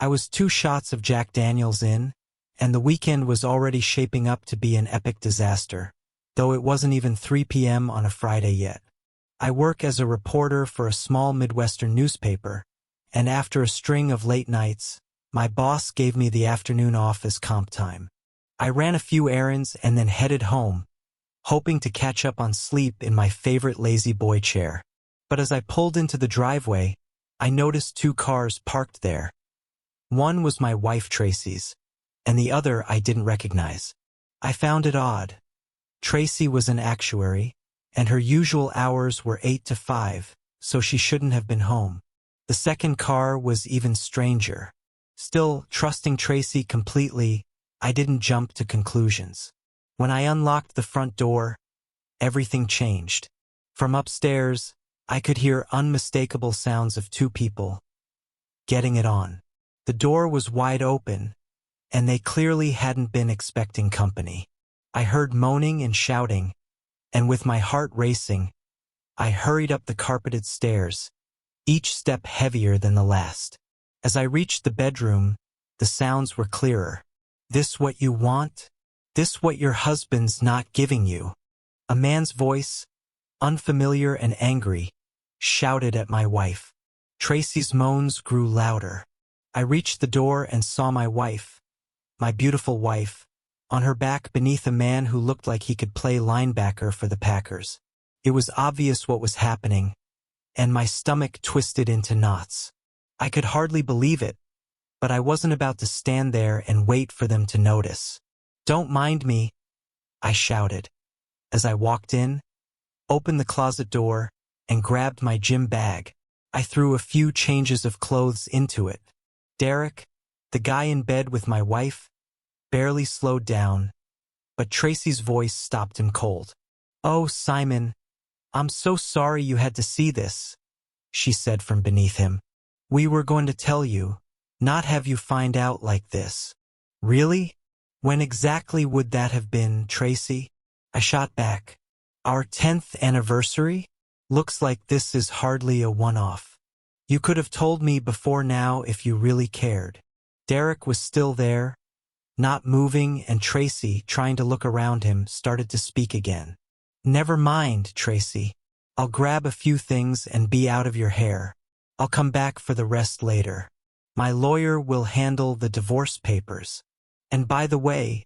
I was 2 shots of Jack Daniels in, and the weekend was already shaping up to be an epic disaster, though it wasn't even 3 p.m. on a Friday yet. I work as a reporter for a small Midwestern newspaper, and after a string of late nights, my boss gave me the afternoon off as comp time. I ran a few errands and then headed home, hoping to catch up on sleep in my favorite lazy boy chair. But as I pulled into the driveway, I noticed 2 cars parked there. One was my wife Tracy's, and the other I didn't recognize. I found it odd. Tracy was an actuary, and her usual hours were 8 to 5, so she shouldn't have been home. The second car was even stranger. Still, trusting Tracy completely, I didn't jump to conclusions. When I unlocked the front door, everything changed. From upstairs, I could hear unmistakable sounds of 2 people getting it on. The door was wide open, and they clearly hadn't been expecting company. I heard moaning and shouting, and with my heart racing, I hurried up the carpeted stairs, each step heavier than the last. As I reached the bedroom, the sounds were clearer. "This what you want? This what your husband's not giving you?" A man's voice, unfamiliar and angry, shouted at my wife. Tracy's moans grew louder. I reached the door and saw my wife, my beautiful wife, on her back beneath a man who looked like he could play linebacker for the Packers. It was obvious what was happening, and my stomach twisted into knots. I could hardly believe it, but I wasn't about to stand there and wait for them to notice. "Don't mind me," I shouted. As I walked in, opened the closet door, and grabbed my gym bag. I threw a few changes of clothes into it. Derek, the guy in bed with my wife, barely slowed down, but Tracy's voice stopped him cold. "Oh, Simon, I'm so sorry you had to see this," she said from beneath him. "We were going to tell you, not have you find out like this." "Really? When exactly would that have been, Tracy?" I shot back. "Our 10th anniversary? Looks like this is hardly a one-off. You could have told me before now if you really cared." Derek was still there, not moving, and Tracy, trying to look around him, started to speak again. "Never mind, Tracy. I'll grab a few things and be out of your hair. I'll come back for the rest later. My lawyer will handle the divorce papers. And by the way,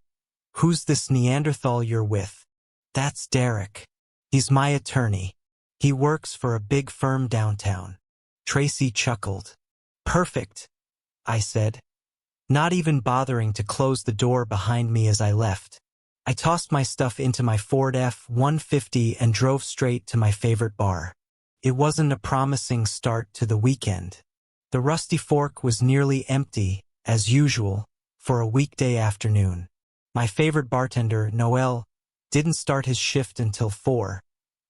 who's this Neanderthal you're with?" "That's Derek. He's my attorney. He works for a big firm downtown." Tracy chuckled. "Perfect," I said, not even bothering to close the door behind me as I left. I tossed my stuff into my Ford F-150 and drove straight to my favorite bar. It wasn't a promising start to the weekend. The Rusty Fork was nearly empty, as usual, for a weekday afternoon. My favorite bartender, Noel, didn't start his shift until 4,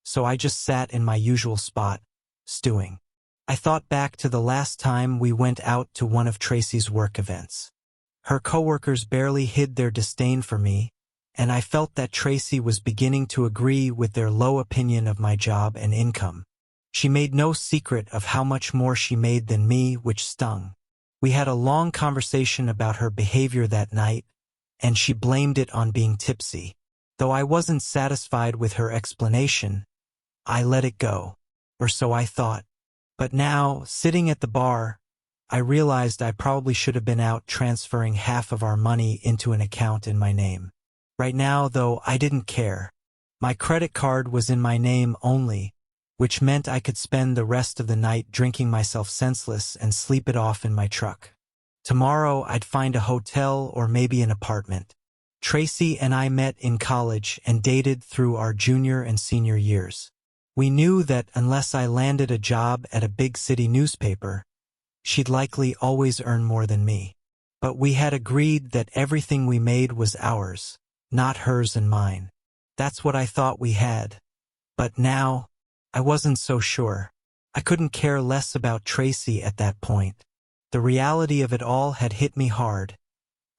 so I just sat in my usual spot, stewing. I thought back to the last time we went out to one of Tracy's work events. Her coworkers barely hid their disdain for me, and I felt that Tracy was beginning to agree with their low opinion of my job and income. She made no secret of how much more she made than me, which stung. We had a long conversation about her behavior that night, and she blamed it on being tipsy. Though I wasn't satisfied with her explanation, I let it go, or so I thought. But now, sitting at the bar, I realized I probably should have been out transferring half of our money into an account in my name. Right now, though, I didn't care. My credit card was in my name only, which meant I could spend the rest of the night drinking myself senseless and sleep it off in my truck. Tomorrow I'd find a hotel or maybe an apartment. Tracy and I met in college and dated through our junior and senior years. We knew that unless I landed a job at a big city newspaper, she'd likely always earn more than me. But we had agreed that everything we made was ours, not hers and mine. That's what I thought we had. But now, I wasn't so sure. I couldn't care less about Tracy at that point. The reality of it all had hit me hard,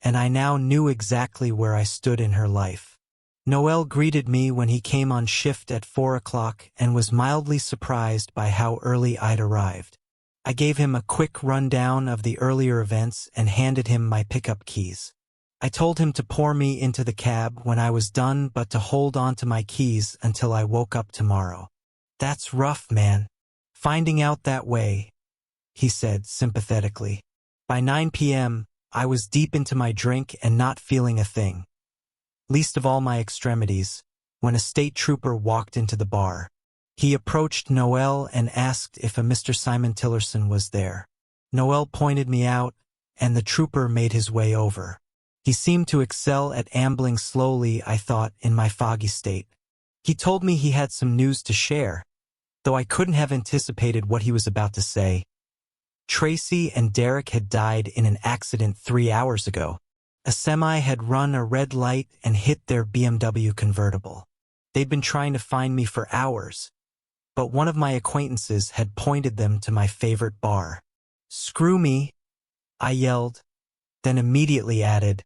and I now knew exactly where I stood in her life. Noel greeted me when he came on shift at 4 o'clock and was mildly surprised by how early I'd arrived. I gave him a quick rundown of the earlier events and handed him my pickup keys. I told him to pour me into the cab when I was done, but to hold on to my keys until I woke up tomorrow. "That's rough, man. Finding out that way," he said sympathetically. By 9 p.m., I was deep into my drink and not feeling a thing, least of all my extremities, when a state trooper walked into the bar. He approached Noel and asked if a Mr. Simon Tillerson was there. Noel pointed me out, and the trooper made his way over. He seemed to excel at ambling slowly, I thought, in my foggy state. He told me he had some news to share, though I couldn't have anticipated what he was about to say. Tracy and Derek had died in an accident 3 hours ago. A semi had run a red light and hit their BMW convertible. They'd been trying to find me for hours, but one of my acquaintances had pointed them to my favorite bar. "Screw me," I yelled, then immediately added,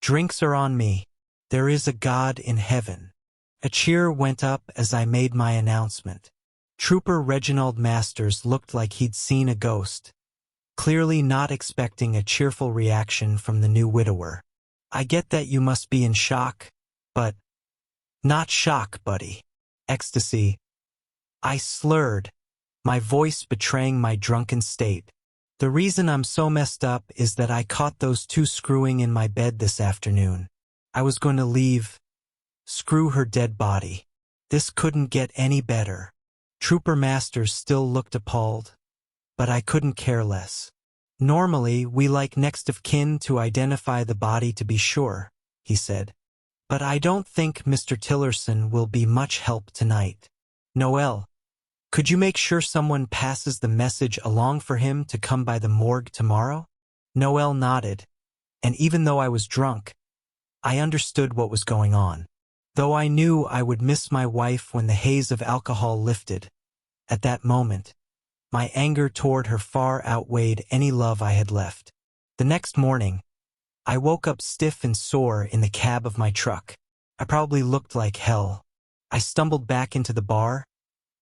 "Drinks are on me. There is a God in heaven." A cheer went up as I made my announcement. Trooper Reginald Masters looked like he'd seen a ghost, clearly not expecting a cheerful reaction from the new widower. "I get that you must be in shock, but—" "Not shock, buddy. Ecstasy." I slurred, my voice betraying my drunken state. "The reason I'm so messed up is that I caught those two screwing in my bed this afternoon. I was going to leave. Screw her dead body. This couldn't get any better." Trooper Masters still looked appalled, but I couldn't care less. "Normally, we like next of kin to identify the body to be sure," he said. "But I don't think Mr. Tillerson will be much help tonight. Noel, could you make sure someone passes the message along for him to come by the morgue tomorrow?" Noel nodded, and even though I was drunk, I understood what was going on. Though I knew I would miss my wife when the haze of alcohol lifted, at that moment, my anger toward her far outweighed any love I had left. The next morning, I woke up stiff and sore in the cab of my truck. I probably looked like hell. I stumbled back into the bar,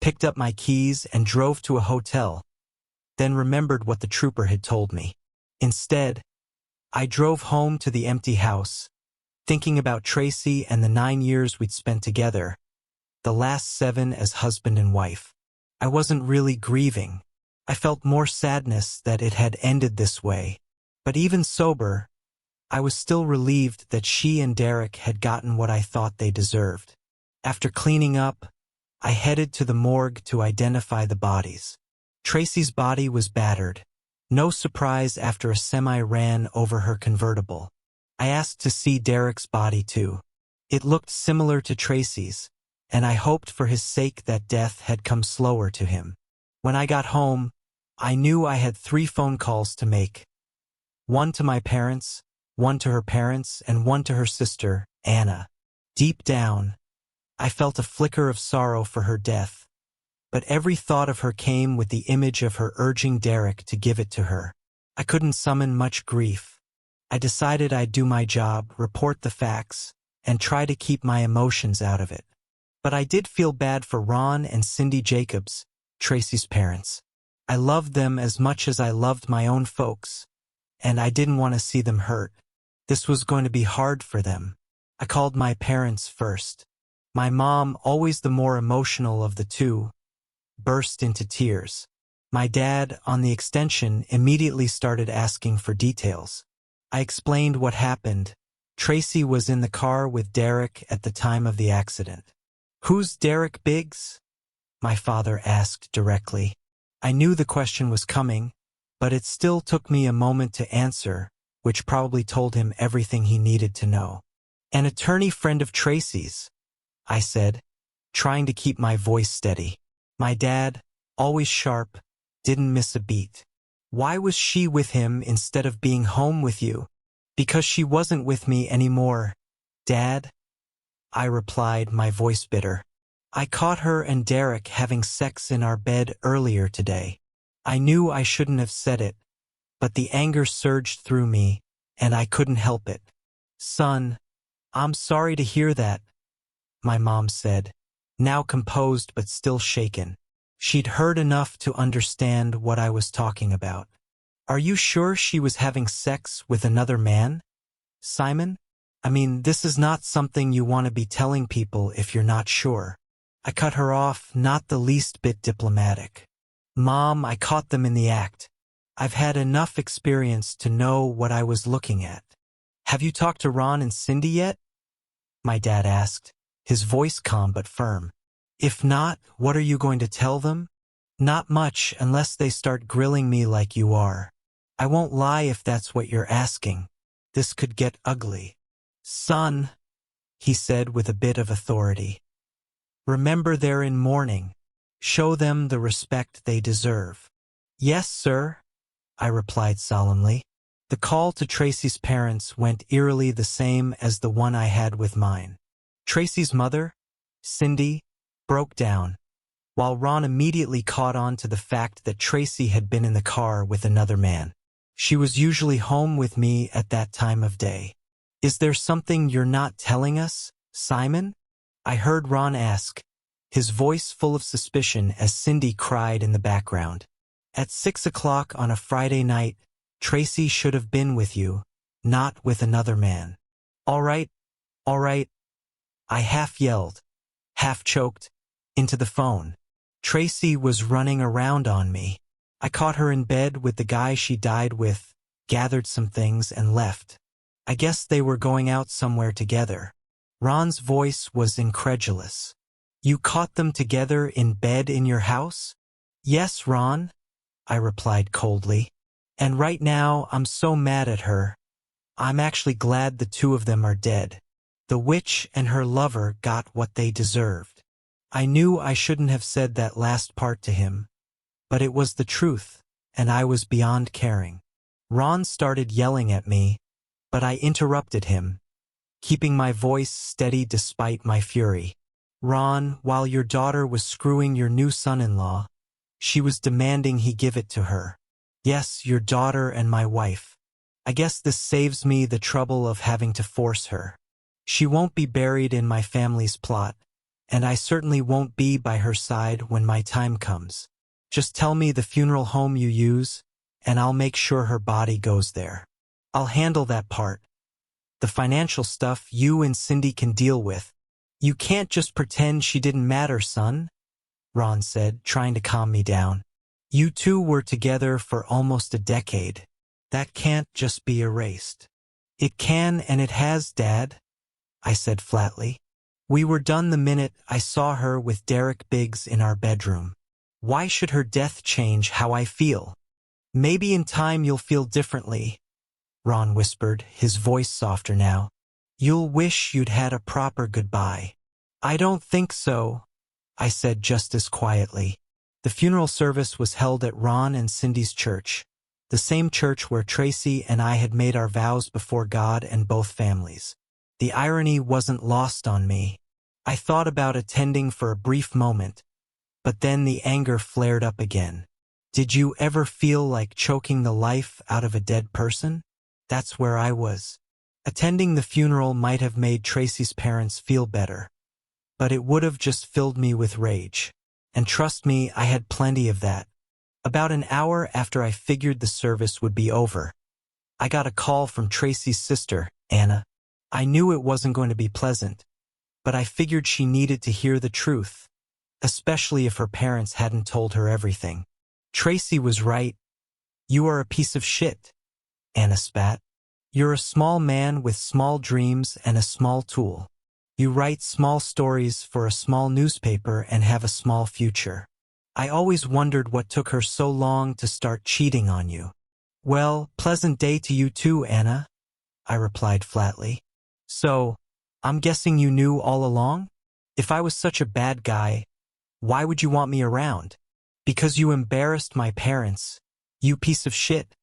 picked up my keys, and drove to a hotel, then remembered what the trooper had told me. Instead, I drove home to the empty house, thinking about Tracy and the 9 years we'd spent together, the last 7 as husband and wife. I wasn't really grieving. I felt more sadness that it had ended this way. But even sober, I was still relieved that she and Derek had gotten what I thought they deserved. After cleaning up, I headed to the morgue to identify the bodies. Tracy's body was battered. No surprise after a semi ran over her convertible. I asked to see Derek's body too. It looked similar to Tracy's, and I hoped for his sake that death had come slower to him. When I got home, I knew I had 3 phone calls to make. One to my parents, one to her parents, and one to her sister, Anna. Deep down, I felt a flicker of sorrow for her death, but every thought of her came with the image of her urging Derek to give it to her. I couldn't summon much grief. I decided I'd do my job, report the facts, and try to keep my emotions out of it. But I did feel bad for Ron and Cindy Jacobs, Tracy's parents. I loved them as much as I loved my own folks, and I didn't want to see them hurt. This was going to be hard for them. I called my parents first. My mom, always the more emotional of the two, burst into tears. My dad, on the extension, immediately started asking for details. I explained what happened. Tracy was in the car with Derek at the time of the accident. "Who's Derek Biggs?" my father asked directly. I knew the question was coming, but it still took me a moment to answer, which probably told him everything he needed to know. "An attorney friend of Tracy's," I said, trying to keep my voice steady. My dad, always sharp, didn't miss a beat. "Why was she with him instead of being home with you?" "Because she wasn't with me anymore, Dad," I replied, my voice bitter. "I caught her and Derek having sex in our bed earlier today." I knew I shouldn't have said it, but the anger surged through me, and I couldn't help it. "Son, I'm sorry to hear that," my mom said, now composed but still shaken. She'd heard enough to understand what I was talking about. Are you sure she was having sex with another man, Simon? I mean, this is not something you want to be telling people if you're not sure. I cut her off, not the least bit diplomatic. Mom, I caught them in the act. I've had enough experience to know what I was looking at. Have you talked to Ron and Cindy yet? My dad asked, his voice calm but firm. If not, what are you going to tell them? Not much unless they start grilling me like you are. I won't lie if that's what you're asking. This could get ugly. Son, he said with a bit of authority. Remember they're in mourning. Show them the respect they deserve. Yes, sir, I replied solemnly. The call to Tracy's parents went eerily the same as the one I had with mine. Tracy's mother, Cindy, broke down, while Ron immediately caught on to the fact that Tracy had been in the car with another man. She was usually home with me at that time of day. Is there something you're not telling us, Simon? I heard Ron ask, his voice full of suspicion as Cindy cried in the background. At 6 o'clock on a Friday night, Tracy should have been with you, not with another man. All right, I half yelled, half choked, into the phone. Tracy was running around on me. I caught her in bed with the guy she died with, gathered some things and left. I guess they were going out somewhere together. Ron's voice was incredulous. You caught them together in bed in your house? Yes, Ron, I replied coldly. And right now I'm so mad at her. I'm actually glad the two of them are dead. The witch and her lover got what they deserved. I knew I shouldn't have said that last part to him, but it was the truth, and I was beyond caring. Ron started yelling at me, but I interrupted him, keeping my voice steady despite my fury. Ron, while your daughter was screwing your new son-in-law, she was demanding he give it to her. Yes, your daughter and my wife. I guess this saves me the trouble of having to force her. She won't be buried in my family's plot, and I certainly won't be by her side when my time comes. Just tell me the funeral home you use, and I'll make sure her body goes there. I'll handle that part. The financial stuff you and Cindy can deal with. You can't just pretend she didn't matter, son, Ron said, trying to calm me down. You two were together for almost a decade. That can't just be erased. It can, and it has, Dad, I said flatly. We were done the minute I saw her with Derek Biggs in our bedroom. Why should her death change how I feel? Maybe in time you'll feel differently, Ron whispered, his voice softer now. You'll wish you'd had a proper goodbye. I don't think so, I said just as quietly. The funeral service was held at Ron and Cindy's church, the same church where Tracy and I had made our vows before God and both families. The irony wasn't lost on me. I thought about attending for a brief moment, but then the anger flared up again. Did you ever feel like choking the life out of a dead person? That's where I was. Attending the funeral might have made Tracy's parents feel better, but it would have just filled me with rage. And trust me, I had plenty of that. About an hour after I figured the service would be over, I got a call from Tracy's sister, Anna. I knew it wasn't going to be pleasant, but I figured she needed to hear the truth, especially if her parents hadn't told her everything. Tracy was right. You are a piece of shit, Anna spat. You're a small man with small dreams and a small tool. You write small stories for a small newspaper and have a small future. I always wondered what took her so long to start cheating on you. Well, pleasant day to you too, Anna, I replied flatly. So, I'm guessing you knew all along? If I was such a bad guy, why would you want me around? Because you embarrassed my parents, you piece of shit,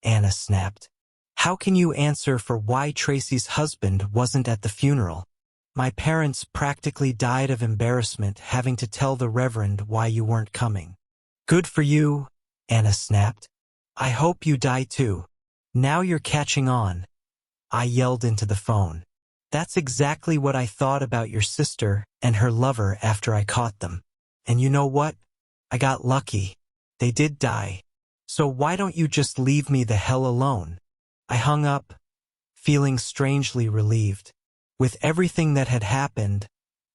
Anna snapped. How can you answer for why Tracy's husband wasn't at the funeral? My parents practically died of embarrassment having to tell the Reverend why you weren't coming. Good for you, Anna snapped. I hope you die too. Now you're catching on, I yelled into the phone. That's exactly what I thought about your sister and her lover after I caught them. And you know what? I got lucky. They did die. So why don't you just leave me the hell alone? I hung up, feeling strangely relieved. With everything that had happened,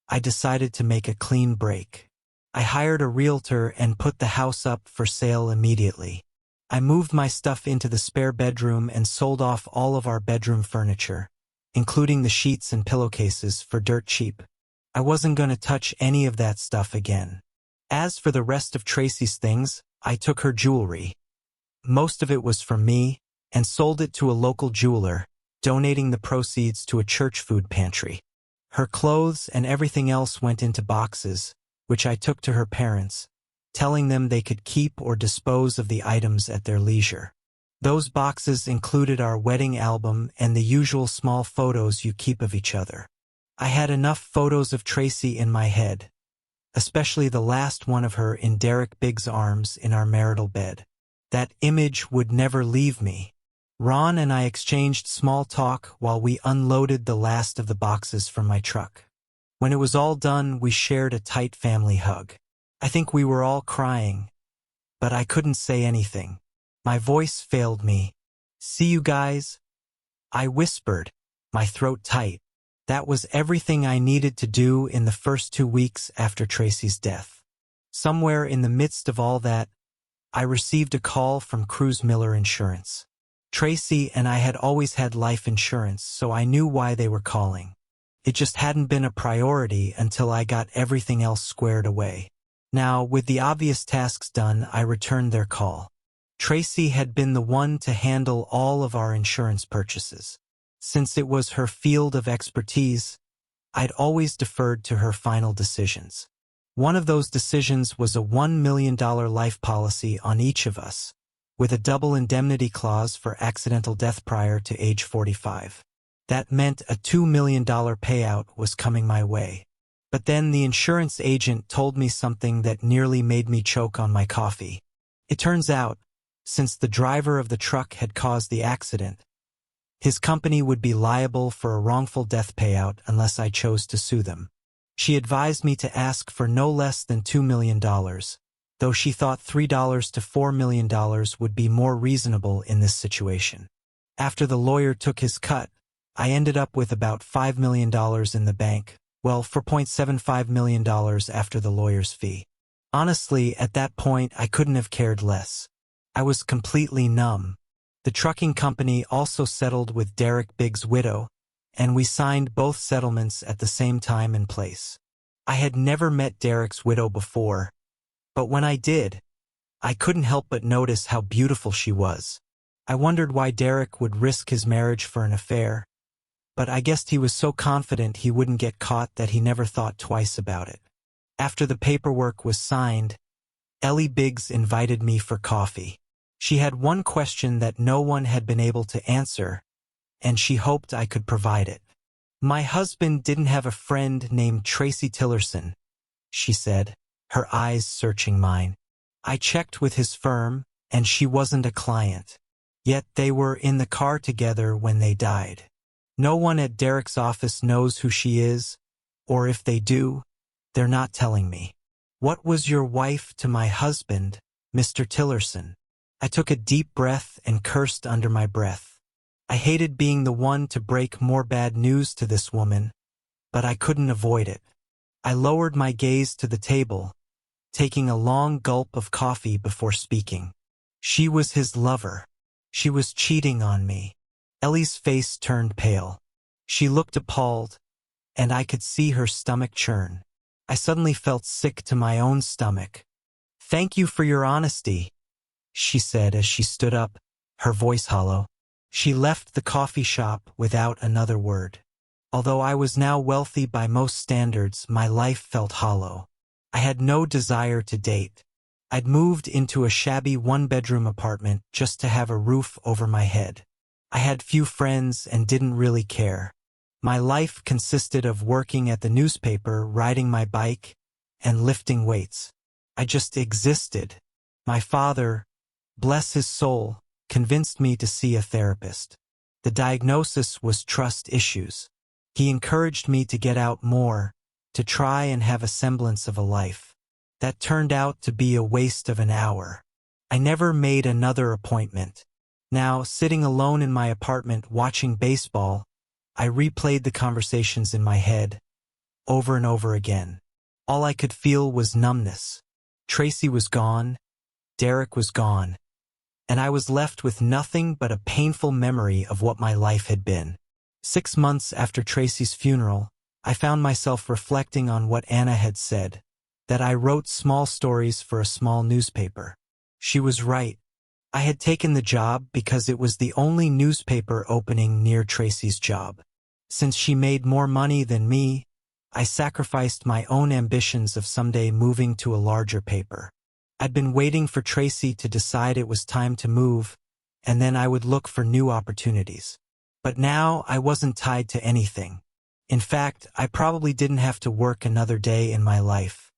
I decided to make a clean break. I hired a realtor and put the house up for sale immediately. I moved my stuff into the spare bedroom and sold off all of our bedroom furniture, including the sheets and pillowcases, for dirt cheap. I wasn't going to touch any of that stuff again. As for the rest of Tracy's things, I took her jewelry. Most of it was from me, and sold it to a local jeweler, donating the proceeds to a church food pantry. Her clothes and everything else went into boxes, which I took to her parents, telling them they could keep or dispose of the items at their leisure. Those boxes included our wedding album and the usual small photos you keep of each other. I had enough photos of Tracy in my head, especially the last one of her in Derek Biggs' arms in our marital bed. That image would never leave me. Ron and I exchanged small talk while we unloaded the last of the boxes from my truck. When it was all done, we shared a tight family hug. I think we were all crying, but I couldn't say anything. My voice failed me. "See you guys?" I whispered, my throat tight. That was everything I needed to do in the first 2 weeks after Tracy's death. Somewhere in the midst of all that, I received a call from Cruz Miller Insurance. Tracy and I had always had life insurance, so I knew why they were calling. It just hadn't been a priority until I got everything else squared away. Now, with the obvious tasks done, I returned their call. Tracy had been the one to handle all of our insurance purchases. Since it was her field of expertise, I'd always deferred to her final decisions. One of those decisions was a $1 million life policy on each of us, with a double indemnity clause for accidental death prior to age 45. That meant a $2 million payout was coming my way. But then the insurance agent told me something that nearly made me choke on my coffee. It turns out, since the driver of the truck had caused the accident, his company would be liable for a wrongful death payout unless I chose to sue them. She advised me to ask for no less than $2 million, though she thought $3 to $4 million would be more reasonable in this situation. After the lawyer took his cut, I ended up with about $5 million in the bank, well, $4.75 million after the lawyer's fee. Honestly, at that point, I couldn't have cared less. I was completely numb. The trucking company also settled with Derek Biggs' widow, and we signed both settlements at the same time and place. I had never met Derek's widow before, but when I did, I couldn't help but notice how beautiful she was. I wondered why Derek would risk his marriage for an affair, but I guessed he was so confident he wouldn't get caught that he never thought twice about it. After the paperwork was signed, Ellie Biggs invited me for coffee. She had one question that no one had been able to answer, and she hoped I could provide it. "My husband didn't have a friend named Tracy Tillerson," she said, her eyes searching mine. "I checked with his firm, and she wasn't a client. Yet they were in the car together when they died. No one at Derek's office knows who she is, or if they do, they're not telling me. What was your wife to my husband, Mr. Tillerson?" I took a deep breath and cursed under my breath. I hated being the one to break more bad news to this woman, but I couldn't avoid it. I lowered my gaze to the table, taking a long gulp of coffee before speaking. She was his lover. She was cheating on me. Ellie's face turned pale. She looked appalled, and I could see her stomach churn. I suddenly felt sick to my own stomach. "Thank you for your honesty," she said as she stood up, her voice hollow. She left the coffee shop without another word. Although I was now wealthy by most standards, my life felt hollow. I had no desire to date. I'd moved into a shabby one-bedroom apartment just to have a roof over my head. I had few friends and didn't really care. My life consisted of working at the newspaper, riding my bike, and lifting weights. I just existed. My father, bless his soul, convinced me to see a therapist. The diagnosis was trust issues. He encouraged me to get out more, to try and have a semblance of a life. That turned out to be a waste of an hour. I never made another appointment. Now, sitting alone in my apartment watching baseball, I replayed the conversations in my head, over and over again. All I could feel was numbness. Tracy was gone, Derek was gone, and I was left with nothing but a painful memory of what my life had been. 6 months after Tracy's funeral, I found myself reflecting on what Anna had said, that I wrote small stories for a small newspaper. She was right. I had taken the job because it was the only newspaper opening near Tracy's job. Since she made more money than me, I sacrificed my own ambitions of someday moving to a larger paper. I'd been waiting for Tracy to decide it was time to move, and then I would look for new opportunities. But now I wasn't tied to anything. In fact, I probably didn't have to work another day in my life.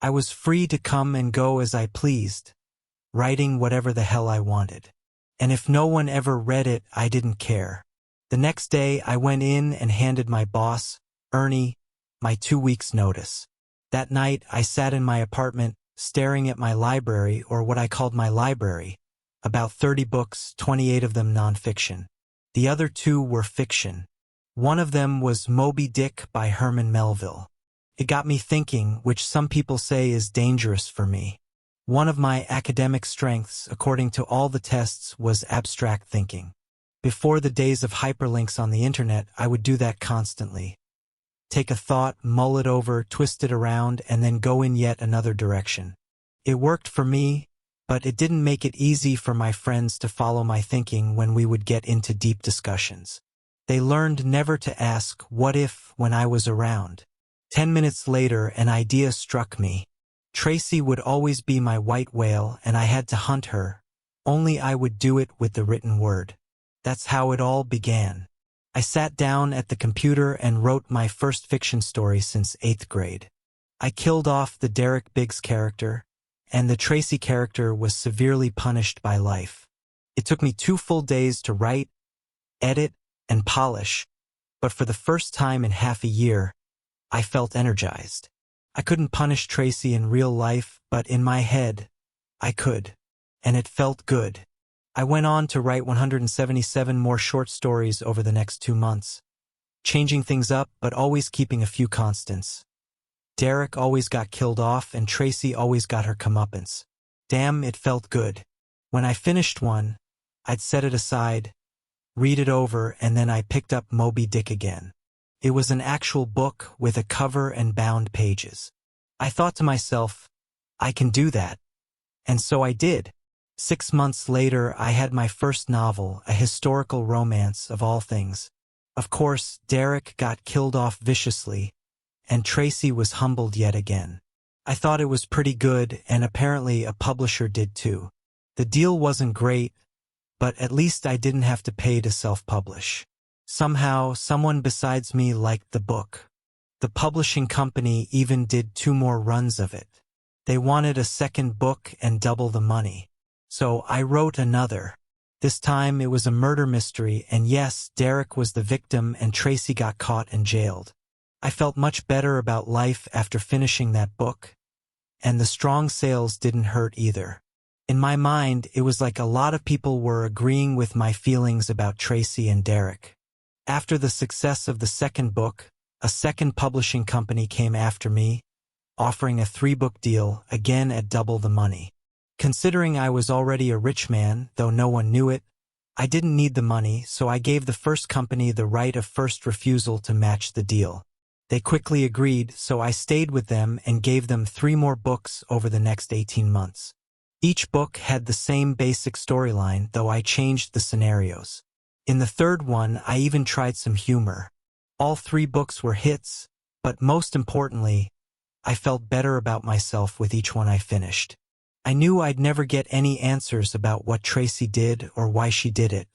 I was free to come and go as I pleased, writing whatever the hell I wanted. And if no one ever read it, I didn't care. The next day, I went in and handed my boss, Ernie, my 2 weeks' notice. That night, I sat in my apartment, staring at my library, or what I called my library, about 30 books, 28 of them nonfiction. The other 2 were fiction. One of them was Moby Dick by Herman Melville. It got me thinking, which some people say is dangerous for me. One of my academic strengths, according to all the tests, was abstract thinking. Before the days of hyperlinks on the internet, I would do that constantly. Take a thought, mull it over, twist it around, and then go in yet another direction. It worked for me, but it didn't make it easy for my friends to follow my thinking when we would get into deep discussions. They learned never to ask, "What if?" when I was around. 10 minutes later, an idea struck me. Tracy would always be my white whale, and I had to hunt her, only I would do it with the written word. That's how it all began. I sat down at the computer and wrote my first fiction story since 8th grade. I killed off the Derek Biggs character, and the Tracy character was severely punished by life. It took me 2 full days to write, edit, and polish, but for the first time in half a year, I felt energized. I couldn't punish Tracy in real life, but in my head, I could, and it felt good. I went on to write 177 more short stories over the next 2 months, changing things up but always keeping a few constants. Derek always got killed off and Tracy always got her comeuppance. Damn, it felt good. When I finished one, I'd set it aside, read it over, and then I picked up Moby Dick again. It was an actual book with a cover and bound pages. I thought to myself, I can do that. And so I did. 6 months later, I had my first novel, a historical romance of all things. Of course, Derek got killed off viciously, and Tracy was humbled yet again. I thought it was pretty good, and apparently a publisher did too. The deal wasn't great, but at least I didn't have to pay to self-publish. Somehow, someone besides me liked the book. The publishing company even did 2 more runs of it. They wanted a second book and double the money. So I wrote another. This time it was a murder mystery, and yes, Derek was the victim and Tracy got caught and jailed. I felt much better about life after finishing that book, and the strong sales didn't hurt either. In my mind, it was like a lot of people were agreeing with my feelings about Tracy and Derek. After the success of the second book, a second publishing company came after me, offering a 3-book deal, again at double the money. Considering I was already a rich man, though no one knew it, I didn't need the money, so I gave the first company the right of first refusal to match the deal. They quickly agreed, so I stayed with them and gave them 3 more books over the next 18 months. Each book had the same basic storyline, though I changed the scenarios. In the third one, I even tried some humor. All 3 books were hits, but most importantly, I felt better about myself with each one I finished. I knew I'd never get any answers about what Tracy did or why she did it.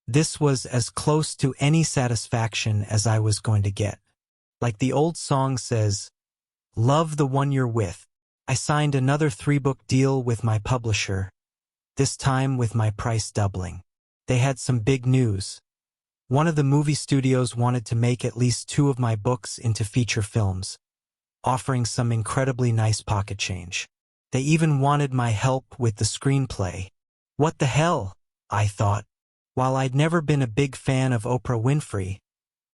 This was as close to any satisfaction as I was going to get. Like the old song says, "Love the one you're with." I signed another 3-book deal with my publisher, this time with my price doubling. They had some big news. One of the movie studios wanted to make at least 2 of my books into feature films. offering some incredibly nice pocket change. They even wanted my help with the screenplay. What the hell? I thought. While I'd never been a big fan of Oprah Winfrey,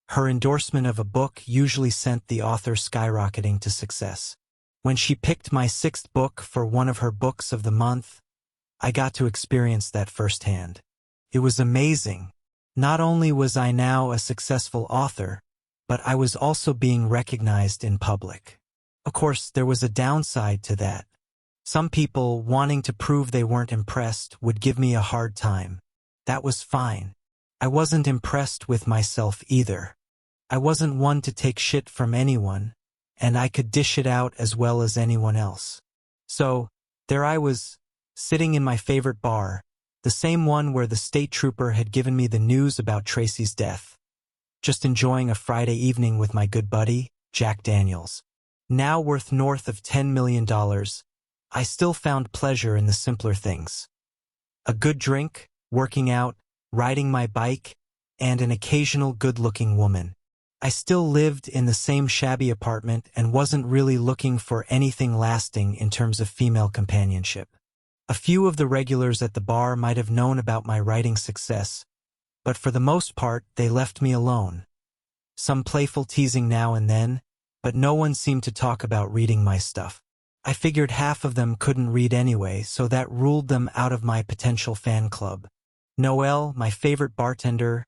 her endorsement of a book usually sent the author skyrocketing to success. When she picked my 6th book for one of her books of the month, I got to experience that firsthand. It was amazing. Not only was I now a successful author, but I was also being recognized in public. Of course, there was a downside to that. Some people, wanting to prove they weren't impressed, would give me a hard time. That was fine. I wasn't impressed with myself either. I wasn't one to take shit from anyone, and I could dish it out as well as anyone else. So, there I was, sitting in my favorite bar, the same one where the state trooper had given me the news about Tracy's death. Just enjoying a Friday evening with my good buddy, Jack Daniels. Now worth north of $10 million, I still found pleasure in the simpler things. A good drink, working out, riding my bike, and an occasional good-looking woman. I still lived in the same shabby apartment and wasn't really looking for anything lasting in terms of female companionship. A few of the regulars at the bar might have known about my writing success, but for the most part they left me alone. Some playful teasing now and then, but no one seemed to talk about reading my stuff. I figured half of them couldn't read anyway, so that ruled them out of my potential fan club. Noel, my favorite bartender,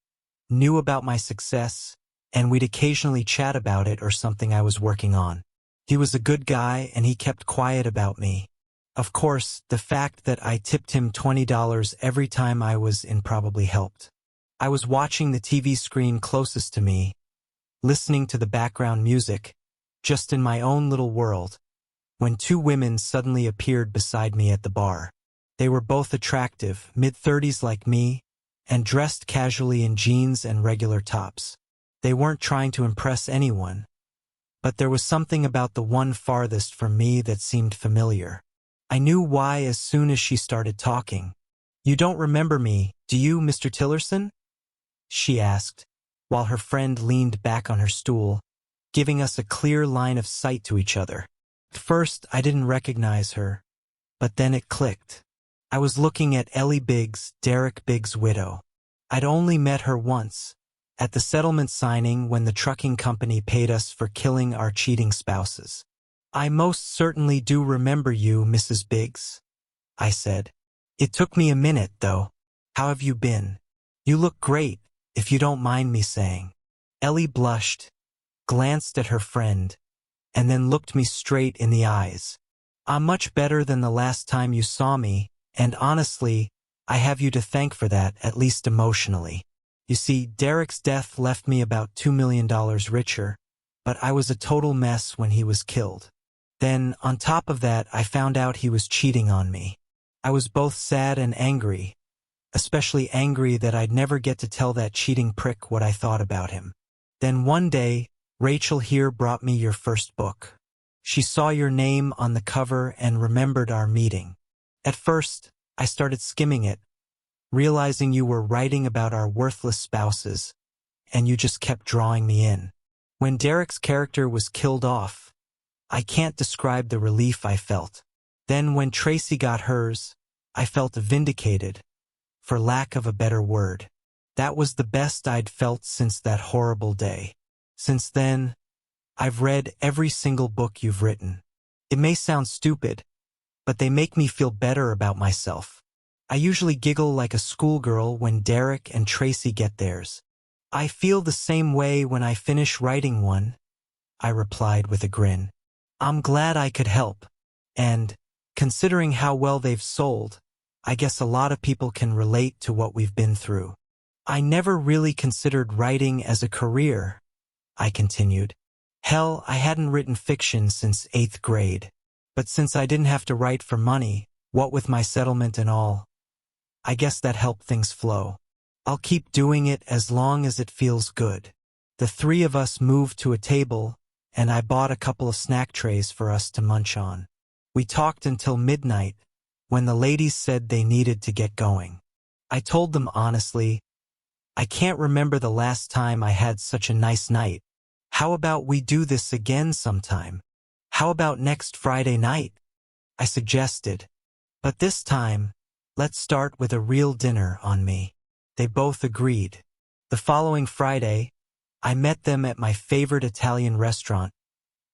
knew about my success, and we'd occasionally chat about it or something I was working on. He was a good guy and he kept quiet about me. Of course, the fact that I tipped him $20 every time I was in probably helped. I was watching the TV screen closest to me, listening to the background music, just in my own little world, when 2 women suddenly appeared beside me at the bar. They were both attractive, mid-30s like me, and dressed casually in jeans and regular tops. They weren't trying to impress anyone, but there was something about the one farthest from me that seemed familiar. I knew why as soon as she started talking. "You don't remember me, do you, Mr. Tillerson?" she asked, while her friend leaned back on her stool, giving us a clear line of sight to each other. At first, I didn't recognize her, but then it clicked. I was looking at Ellie Biggs, Derek Biggs' widow. I'd only met her once, at the settlement signing when the trucking company paid us for killing our cheating spouses. "I most certainly do remember you, Mrs. Biggs," I said. "It took me a minute, though. How have you been? You look great, if you don't mind me saying." Ellie blushed, glanced at her friend, and then looked me straight in the eyes. "I'm much better than the last time you saw me, and honestly, I have you to thank for that, at least emotionally. You see, Derek's death left me about $2 million richer, but I was a total mess when he was killed. Then, on top of that, I found out he was cheating on me. I was both sad and angry, especially angry that I'd never get to tell that cheating prick what I thought about him. Then one day, Rachel here brought me your first book. She saw your name on the cover and remembered our meeting. At first, I started skimming it, realizing you were writing about our worthless spouses, and you just kept drawing me in. When Derek's character was killed off, I can't describe the relief I felt. Then when Tracy got hers, I felt vindicated, for lack of a better word. That was the best I'd felt since that horrible day. Since then, I've read every single book you've written. It may sound stupid, but they make me feel better about myself. I usually giggle like a schoolgirl when Derek and Tracy get theirs. I feel the same way when I finish writing one, I replied with a grin. I'm glad I could help, and, considering how well they've sold, I guess a lot of people can relate to what we've been through. I never really considered writing as a career, I continued. Hell, I hadn't written fiction since 8th grade. But since I didn't have to write for money, what with my settlement and all, I guess that helped things flow. I'll keep doing it as long as it feels good. The 3 of us moved to a table, and I bought a couple of snack trays for us to munch on. We talked until midnight, when the ladies said they needed to get going. I told them honestly, I can't remember the last time I had such a nice night. How about we do this again sometime? How about next Friday night? I suggested. But this time, let's start with a real dinner on me. They both agreed. The following Friday, I met them at my favorite Italian restaurant,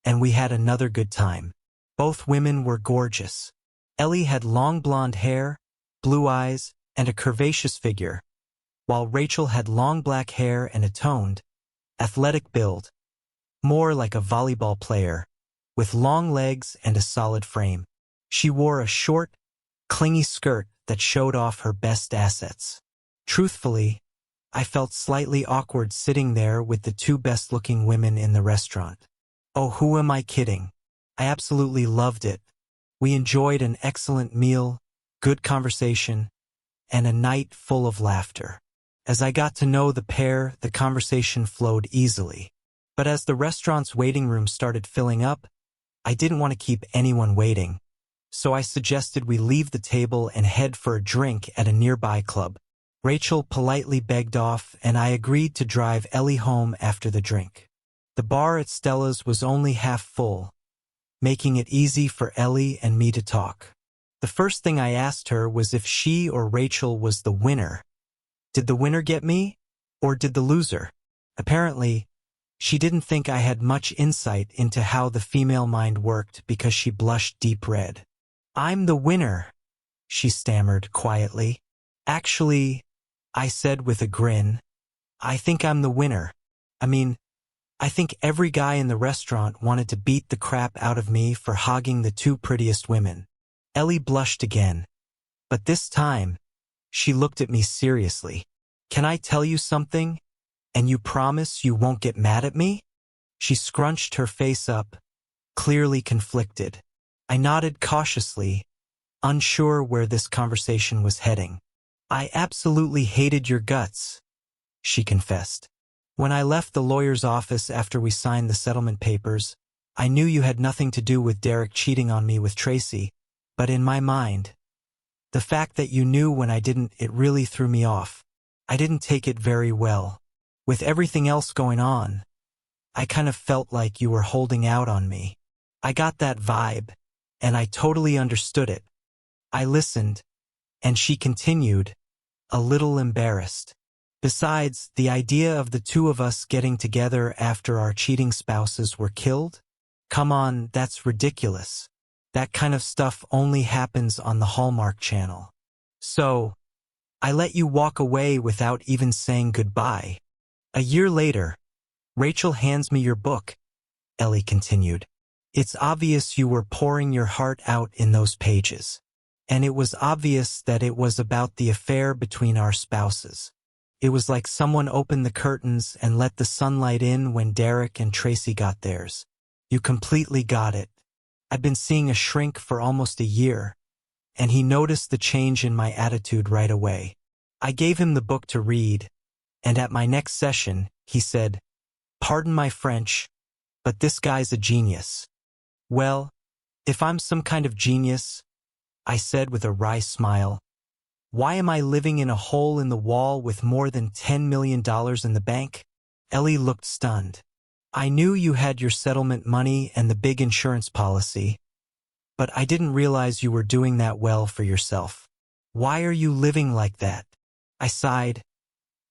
and we had another good time. Both women were gorgeous. Ellie had long blonde hair, blue eyes, and a curvaceous figure, while Rachel had long black hair and a toned, athletic build, more like a volleyball player, with long legs and a solid frame. She wore a short, clingy skirt that showed off her best assets. Truthfully, I felt slightly awkward sitting there with the two best-looking women in the restaurant. Oh, who am I kidding? I absolutely loved it. We enjoyed an excellent meal, good conversation, and a night full of laughter. As I got to know the pair, the conversation flowed easily. But as the restaurant's waiting room started filling up, I didn't want to keep anyone waiting. So I suggested we leave the table and head for a drink at a nearby club. Rachel politely begged off, and I agreed to drive Ellie home after the drink. The bar at Stella's was only half full, making it easy for Ellie and me to talk. The first thing I asked her was if she or Rachel was the winner. Did the winner get me, or did the loser? Apparently, she didn't think I had much insight into how the female mind worked because she blushed deep red. I'm the winner, she stammered quietly. Actually, I said with a grin, I think I'm the winner. I think every guy in the restaurant wanted to beat the crap out of me for hogging the two prettiest women. Ellie blushed again, but this time, she looked at me seriously. Can I tell you something, and you promise you won't get mad at me? She scrunched her face up, clearly conflicted. I nodded cautiously, unsure where this conversation was heading. I absolutely hated your guts, she confessed. When I left the lawyer's office after we signed the settlement papers, I knew you had nothing to do with Derek cheating on me with Tracy, but in my mind, the fact that you knew when I didn't, it really threw me off. I didn't take it very well. With everything else going on, I kind of felt like you were holding out on me. I got that vibe, and I totally understood it. I listened, and she continued, a little embarrassed. Besides, the idea of the two of us getting together after our cheating spouses were killed? Come on, that's ridiculous. That kind of stuff only happens on the Hallmark Channel. So, I let you walk away without even saying goodbye. A year later, Rachel hands me your book, Ellie continued. It's obvious you were pouring your heart out in those pages. And it was obvious that it was about the affair between our spouses. It was like someone opened the curtains and let the sunlight in when Derek and Tracy got theirs. You completely got it. I've been seeing a shrink for almost a year, and he noticed the change in my attitude right away. I gave him the book to read, and at my next session, he said, "Pardon my French, but this guy's a genius." Well, if I'm some kind of genius, I said with a wry smile, why am I living in a hole in the wall with more than $10 million in the bank? Ellie looked stunned. I knew you had your settlement money and the big insurance policy, but I didn't realize you were doing that well for yourself. Why are you living like that? I sighed,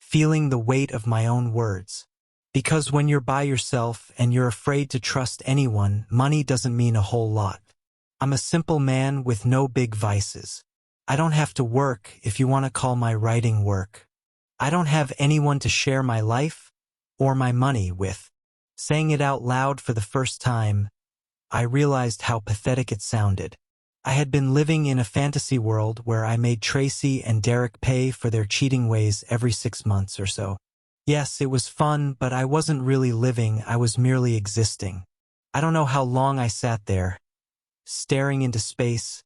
feeling the weight of my own words. Because when you're by yourself and you're afraid to trust anyone, money doesn't mean a whole lot. I'm a simple man with no big vices. I don't have to work, if you want to call my writing work. I don't have anyone to share my life or my money with. Saying it out loud for the first time, I realized how pathetic it sounded. I had been living in a fantasy world where I made Tracy and Derek pay for their cheating ways every 6 months or so. Yes, it was fun, but I wasn't really living, I was merely existing. I don't know how long I sat there, staring into space,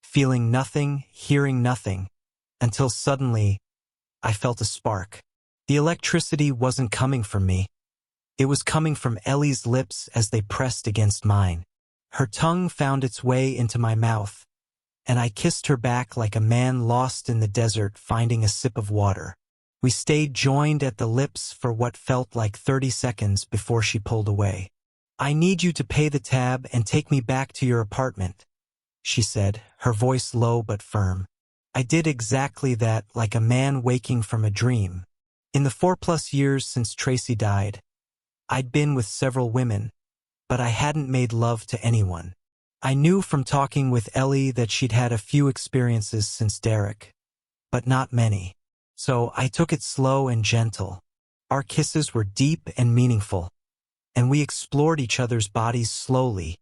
feeling nothing, hearing nothing, until suddenly, I felt a spark. The electricity wasn't coming from me. It was coming from Ellie's lips as they pressed against mine. Her tongue found its way into my mouth, and I kissed her back like a man lost in the desert finding a sip of water. We stayed joined at the lips for what felt like 30 seconds before she pulled away. "I need you to pay the tab and take me back to your apartment," she said, her voice low but firm. I did exactly that, like a man waking from a dream. In the 4+ years since Tracy died, I'd been with several women, but I hadn't made love to anyone. I knew from talking with Ellie that she'd had a few experiences since Derek, but not many. So I took it slow and gentle. Our kisses were deep and meaningful, and we explored each other's bodies slowly,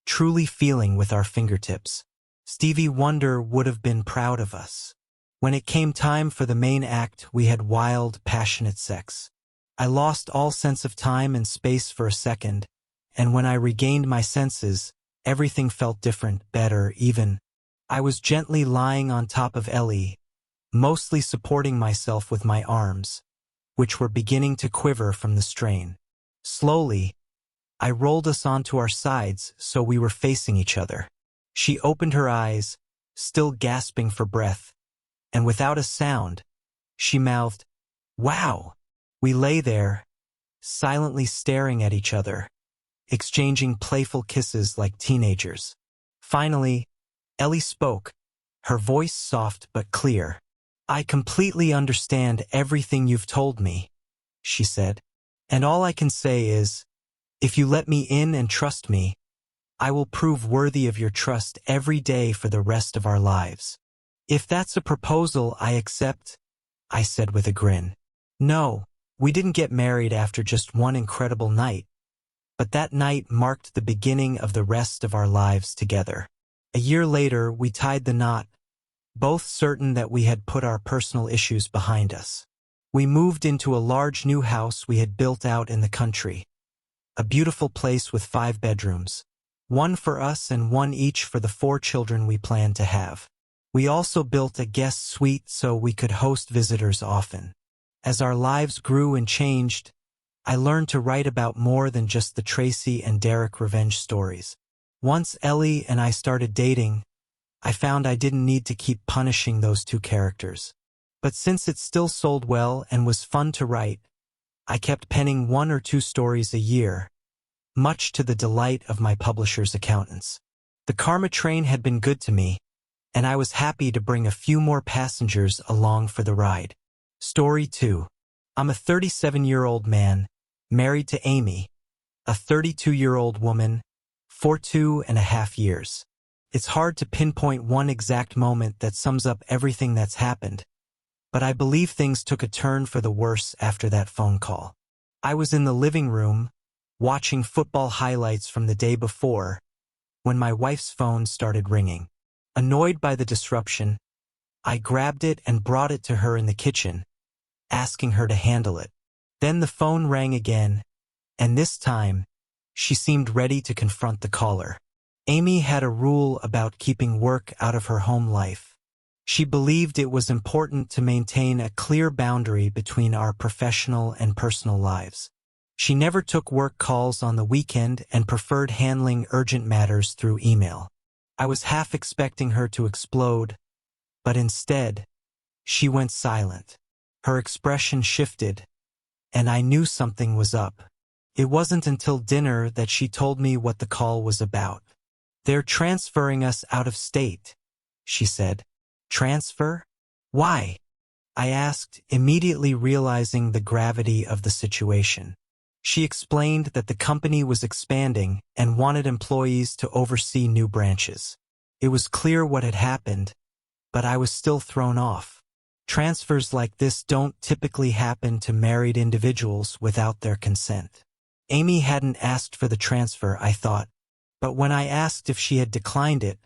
truly feeling with our fingertips. Stevie Wonder would have been proud of us. When it came time for the main act, we had wild, passionate sex. I lost all sense of time and space for a second, and when I regained my senses, everything felt different, better, even. I was gently lying on top of Ellie, mostly supporting myself with my arms, which were beginning to quiver from the strain. Slowly, I rolled us onto our sides so we were facing each other. She opened her eyes, still gasping for breath, and without a sound, she mouthed, "Wow!" We lay there, silently staring at each other, exchanging playful kisses like teenagers. Finally, Ellie spoke, her voice soft but clear. "I completely understand everything you've told me," she said, "and all I can say is, if you let me in and trust me, I will prove worthy of your trust every day for the rest of our lives." "If that's a proposal I accept," I said with a grin. No, we didn't get married after just one incredible night, but that night marked the beginning of the rest of our lives together. A year later, we tied the knot, both certain that we had put our personal issues behind us. We moved into a large new house we had built out in the country, a beautiful place with 5 bedrooms, one for us and one each for the 4 children we planned to have. We also built a guest suite so we could host visitors often. As our lives grew and changed, I learned to write about more than just the Tracy and Derek revenge stories. Once Ellie and I started dating, I found I didn't need to keep punishing those 2 characters. But since it still sold well and was fun to write, I kept penning 1 or 2 stories a year, much to the delight of my publisher's accountants. The Karma train had been good to me, and I was happy to bring a few more passengers along for the ride. Story 2. I'm a 37-year-old man, married to Amy, a 32-year-old woman, for 2.5 years. It's hard to pinpoint one exact moment that sums up everything that's happened, but I believe things took a turn for the worse after that phone call. I was in the living room, watching football highlights from the day before, when my wife's phone started ringing. Annoyed by the disruption, I grabbed it and brought it to her in the kitchen, asking her to handle it. Then the phone rang again, and this time, she seemed ready to confront the caller. Amy had a rule about keeping work out of her home life. She believed it was important to maintain a clear boundary between our professional and personal lives. She never took work calls on the weekend and preferred handling urgent matters through email. I was half expecting her to explode, but instead, she went silent. Her expression shifted, and I knew something was up. It wasn't until dinner that she told me what the call was about. "They're transferring us out of state," she said. "Transfer? Why?" I asked, immediately realizing the gravity of the situation. She explained that the company was expanding and wanted employees to oversee new branches. It was clear what had happened, but I was still thrown off. Transfers like this don't typically happen to married individuals without their consent. Amy hadn't asked for the transfer, I thought, but when I asked if she had declined it,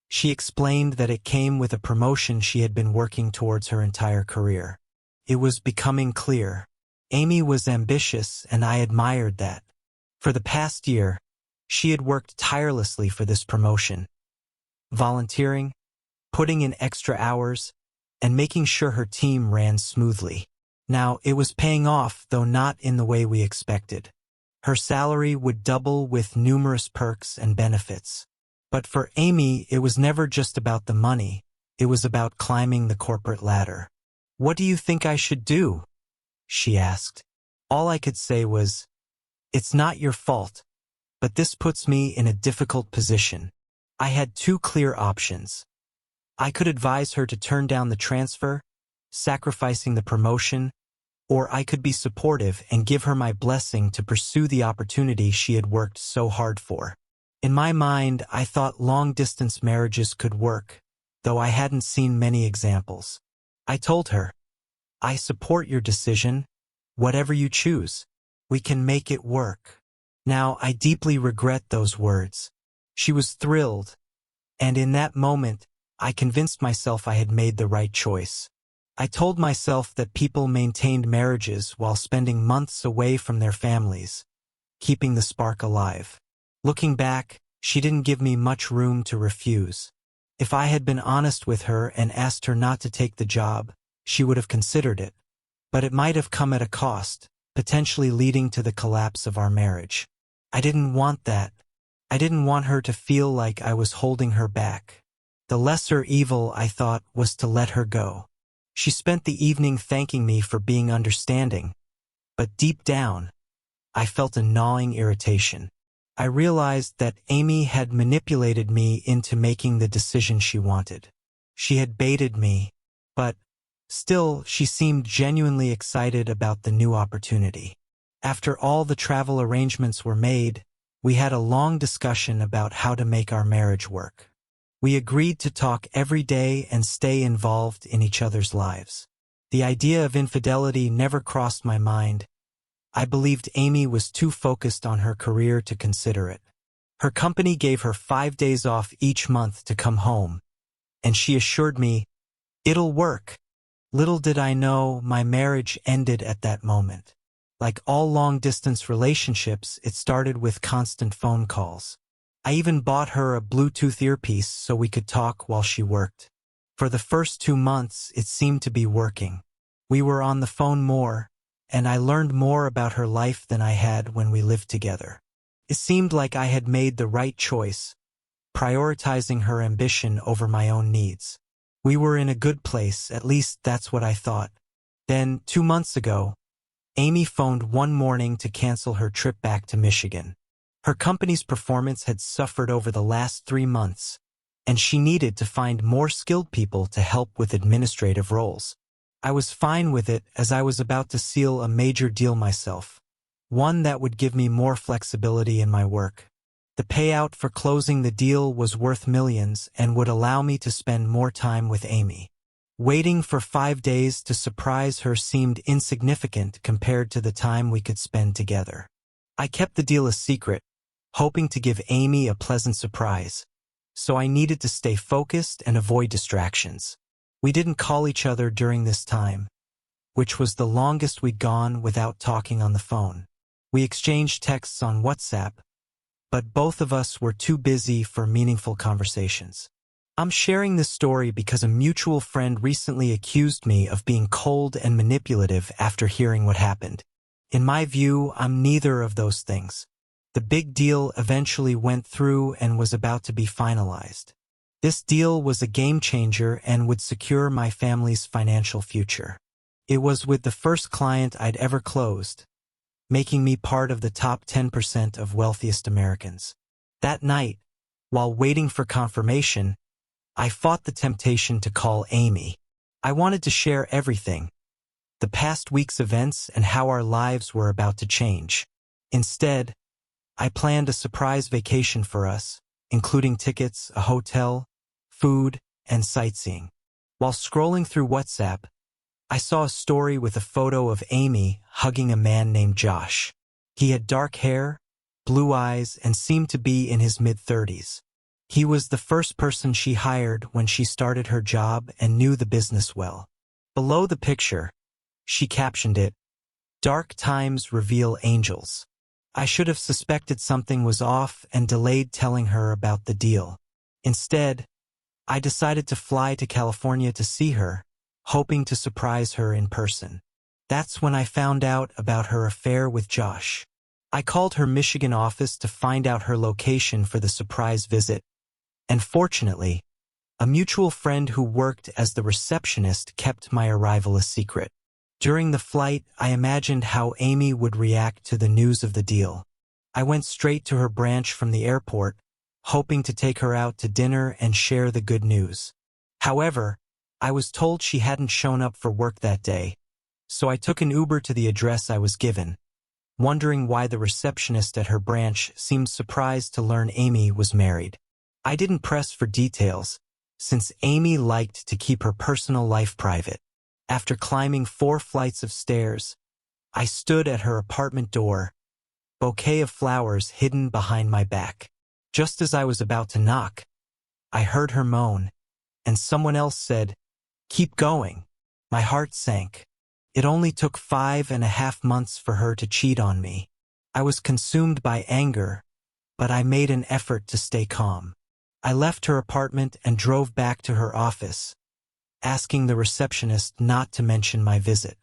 she explained that it came with a promotion she had been working towards her entire career. It was becoming clear. Amy was ambitious, and I admired that. For the past year, she had worked tirelessly for this promotion, volunteering, putting in extra hours, and making sure her team ran smoothly. Now, it was paying off, though not in the way we expected. Her salary would double with numerous perks and benefits. But for Amy, it was never just about the money. It was about climbing the corporate ladder. "What do you think I should do?" she asked. All I could say was, "It's not your fault. But this puts me in a difficult position. I had two clear options. I could advise her to turn down the transfer, sacrificing the promotion, or I could be supportive and give her my blessing to pursue the opportunity she had worked so hard for. In my mind, I thought long-distance marriages could work, though I hadn't seen many examples. I told her, "I support your decision. Whatever you choose, we can make it work." Now, I deeply regret those words. She was thrilled, and in that moment, I convinced myself I had made the right choice. I told myself that people maintained marriages while spending months away from their families, keeping the spark alive. Looking back, she didn't give me much room to refuse. If I had been honest with her and asked her not to take the job, she would have considered it. But it might have come at a cost, potentially leading to the collapse of our marriage. I didn't want that. I didn't want her to feel like I was holding her back. The lesser evil, I thought, was to let her go. She spent the evening thanking me for being understanding, but deep down, I felt a gnawing irritation. I realized that Amy had manipulated me into making the decision she wanted. She had baited me, but still, she seemed genuinely excited about the new opportunity. After all the travel arrangements were made, we had a long discussion about how to make our marriage work. We agreed to talk every day and stay involved in each other's lives. The idea of infidelity never crossed my mind. I believed Amy was too focused on her career to consider it. Her company gave her 5 days off each month to come home, and she assured me, "It'll work." Little did I know, my marriage ended at that moment. Like all long-distance relationships, it started with constant phone calls. I even bought her a Bluetooth earpiece so we could talk while she worked. For the first 2 months, it seemed to be working. We were on the phone more, and I learned more about her life than I had when we lived together. It seemed like I had made the right choice, prioritizing her ambition over my own needs. We were in a good place, at least that's what I thought. Then, 2 months ago, Amy phoned one morning to cancel her trip back to Michigan. Her company's performance had suffered over the last 3 months, and she needed to find more skilled people to help with administrative roles. I was fine with it as I was about to seal a major deal myself, one that would give me more flexibility in my work. The payout for closing the deal was worth millions and would allow me to spend more time with Amy. Waiting for 5 days to surprise her seemed insignificant compared to the time we could spend together. I kept the deal a secret, hoping to give Amy a pleasant surprise, so I needed to stay focused and avoid distractions. We didn't call each other during this time, which was the longest we'd gone without talking on the phone. We exchanged texts on WhatsApp, but both of us were too busy for meaningful conversations. I'm sharing this story because a mutual friend recently accused me of being cold and manipulative after hearing what happened. In my view, I'm neither of those things. The big deal eventually went through and was about to be finalized. This deal was a game changer and would secure my family's financial future. It was with the first client I'd ever closed, making me part of the top 10% of wealthiest Americans. That night, while waiting for confirmation, I fought the temptation to call Amy. I wanted to share everything, the past week's events and how our lives were about to change. Instead, I planned a surprise vacation for us, including tickets, a hotel, food, and sightseeing. While scrolling through WhatsApp, I saw a story with a photo of Amy hugging a man named Josh. He had dark hair, blue eyes, and seemed to be in his mid-30s. He was the first person she hired when she started her job and knew the business well. Below the picture, she captioned it, "Dark times reveal angels." I should have suspected something was off and delayed telling her about the deal. Instead, I decided to fly to California to see her, hoping to surprise her in person. That's when I found out about her affair with Josh. I called her Michigan office to find out her location for the surprise visit, and fortunately, a mutual friend who worked as the receptionist kept my arrival a secret. During the flight, I imagined how Amy would react to the news of the deal. I went straight to her branch from the airport, hoping to take her out to dinner and share the good news. However, I was told she hadn't shown up for work that day, so I took an Uber to the address I was given, wondering why the receptionist at her branch seemed surprised to learn Amy was married. I didn't press for details, since Amy liked to keep her personal life private. After climbing 4 flights of stairs, I stood at her apartment door, bouquet of flowers hidden behind my back. Just as I was about to knock, I heard her moan, and someone else said, "Keep going." My heart sank. It only took 5.5 months for her to cheat on me. I was consumed by anger, but I made an effort to stay calm. I left her apartment and drove back to her office, asking the receptionist not to mention my visit.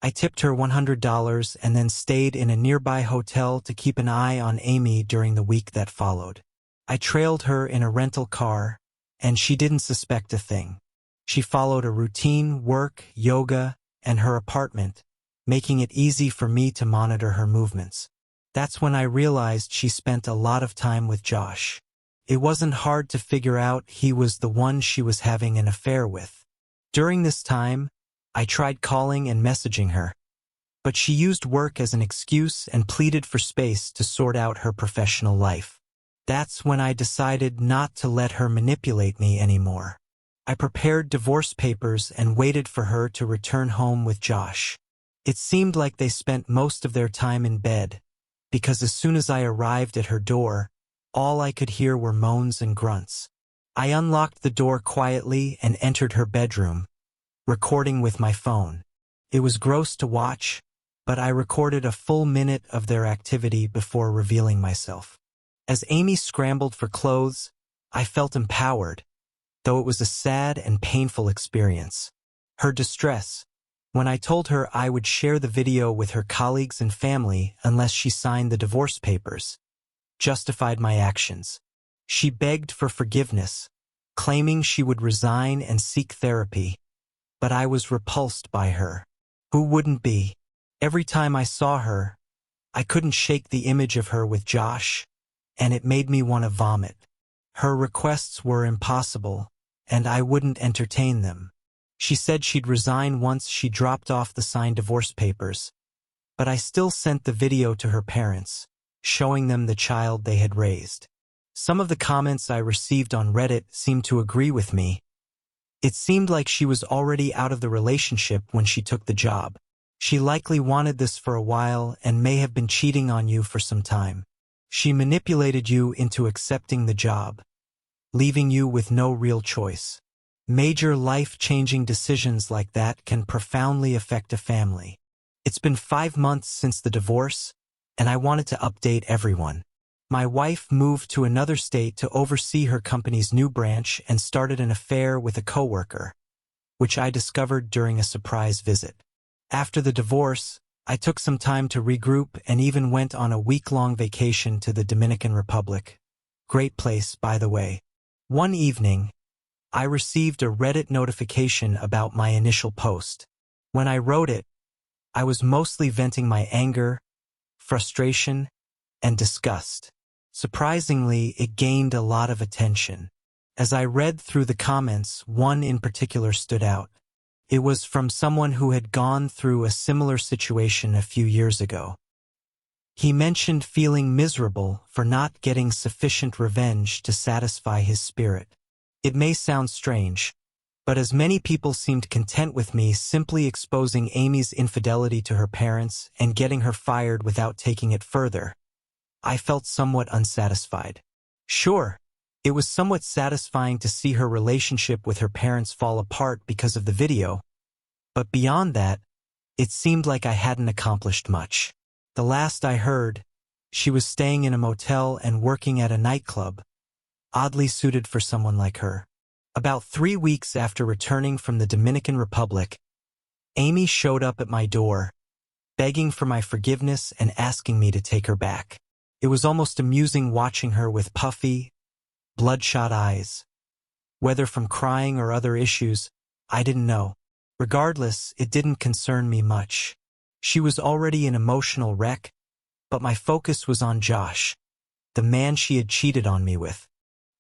I tipped her $100 and then stayed in a nearby hotel to keep an eye on Amy during the week that followed. I trailed her in a rental car, and she didn't suspect a thing. She followed a routine: work, yoga, and her apartment, making it easy for me to monitor her movements. That's when I realized she spent a lot of time with Josh. It wasn't hard to figure out he was the one she was having an affair with. During this time, I tried calling and messaging her, but she used work as an excuse and pleaded for space to sort out her professional life. That's when I decided not to let her manipulate me anymore. I prepared divorce papers and waited for her to return home with Josh. It seemed like they spent most of their time in bed, because as soon as I arrived at her door, all I could hear were moans and grunts. I unlocked the door quietly and entered her bedroom, recording with my phone. It was gross to watch, but I recorded a full minute of their activity before revealing myself. As Amy scrambled for clothes, I felt empowered, though it was a sad and painful experience. Her distress, when I told her I would share the video with her colleagues and family unless she signed the divorce papers, justified my actions. She begged for forgiveness, claiming she would resign and seek therapy, but I was repulsed by her. Who wouldn't be? Every time I saw her, I couldn't shake the image of her with Josh, and it made me want to vomit. Her requests were impossible, and I wouldn't entertain them. She said she'd resign once she dropped off the signed divorce papers, but I still sent the video to her parents, showing them the child they had raised. Some of the comments I received on Reddit seemed to agree with me. It seemed like she was already out of the relationship when she took the job. She likely wanted this for a while and may have been cheating on you for some time. She manipulated you into accepting the job, leaving you with no real choice. Major life-changing decisions like that can profoundly affect a family. It's been 5 months since the divorce, and I wanted to update everyone. My wife moved to another state to oversee her company's new branch and started an affair with a coworker, which I discovered during a surprise visit. After the divorce, I took some time to regroup and even went on a week-long vacation to the Dominican Republic. Great place, by the way. One evening, I received a Reddit notification about my initial post. When I wrote it, I was mostly venting my anger, frustration, and disgust. Surprisingly, it gained a lot of attention. As I read through the comments, one in particular stood out. It was from someone who had gone through a similar situation a few years ago. He mentioned feeling miserable for not getting sufficient revenge to satisfy his spirit. It may sound strange, but as many people seemed content with me simply exposing Amy's infidelity to her parents and getting her fired without taking it further, I felt somewhat unsatisfied. Sure, it was somewhat satisfying to see her relationship with her parents fall apart because of the video, but beyond that, it seemed like I hadn't accomplished much. The last I heard, she was staying in a motel and working at a nightclub, oddly suited for someone like her. About 3 weeks after returning from the Dominican Republic, Amy showed up at my door, begging for my forgiveness and asking me to take her back. It was almost amusing watching her with puffy, bloodshot eyes. Whether from crying or other issues, I didn't know. Regardless, it didn't concern me much. She was already an emotional wreck, but my focus was on Josh, the man she had cheated on me with.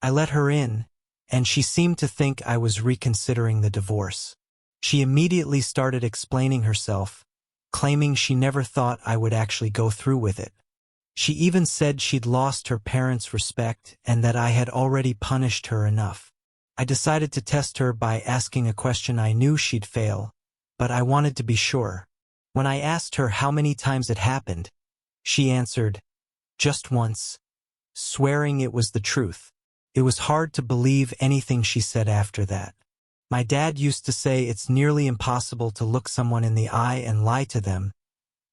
I let her in, and she seemed to think I was reconsidering the divorce. She immediately started explaining herself, claiming she never thought I would actually go through with it. She even said she'd lost her parents' respect and that I had already punished her enough. I decided to test her by asking a question I knew she'd fail, but I wanted to be sure. When I asked her how many times it happened, she answered, "Just once," swearing it was the truth. It was hard to believe anything she said after that. My dad used to say it's nearly impossible to look someone in the eye and lie to them,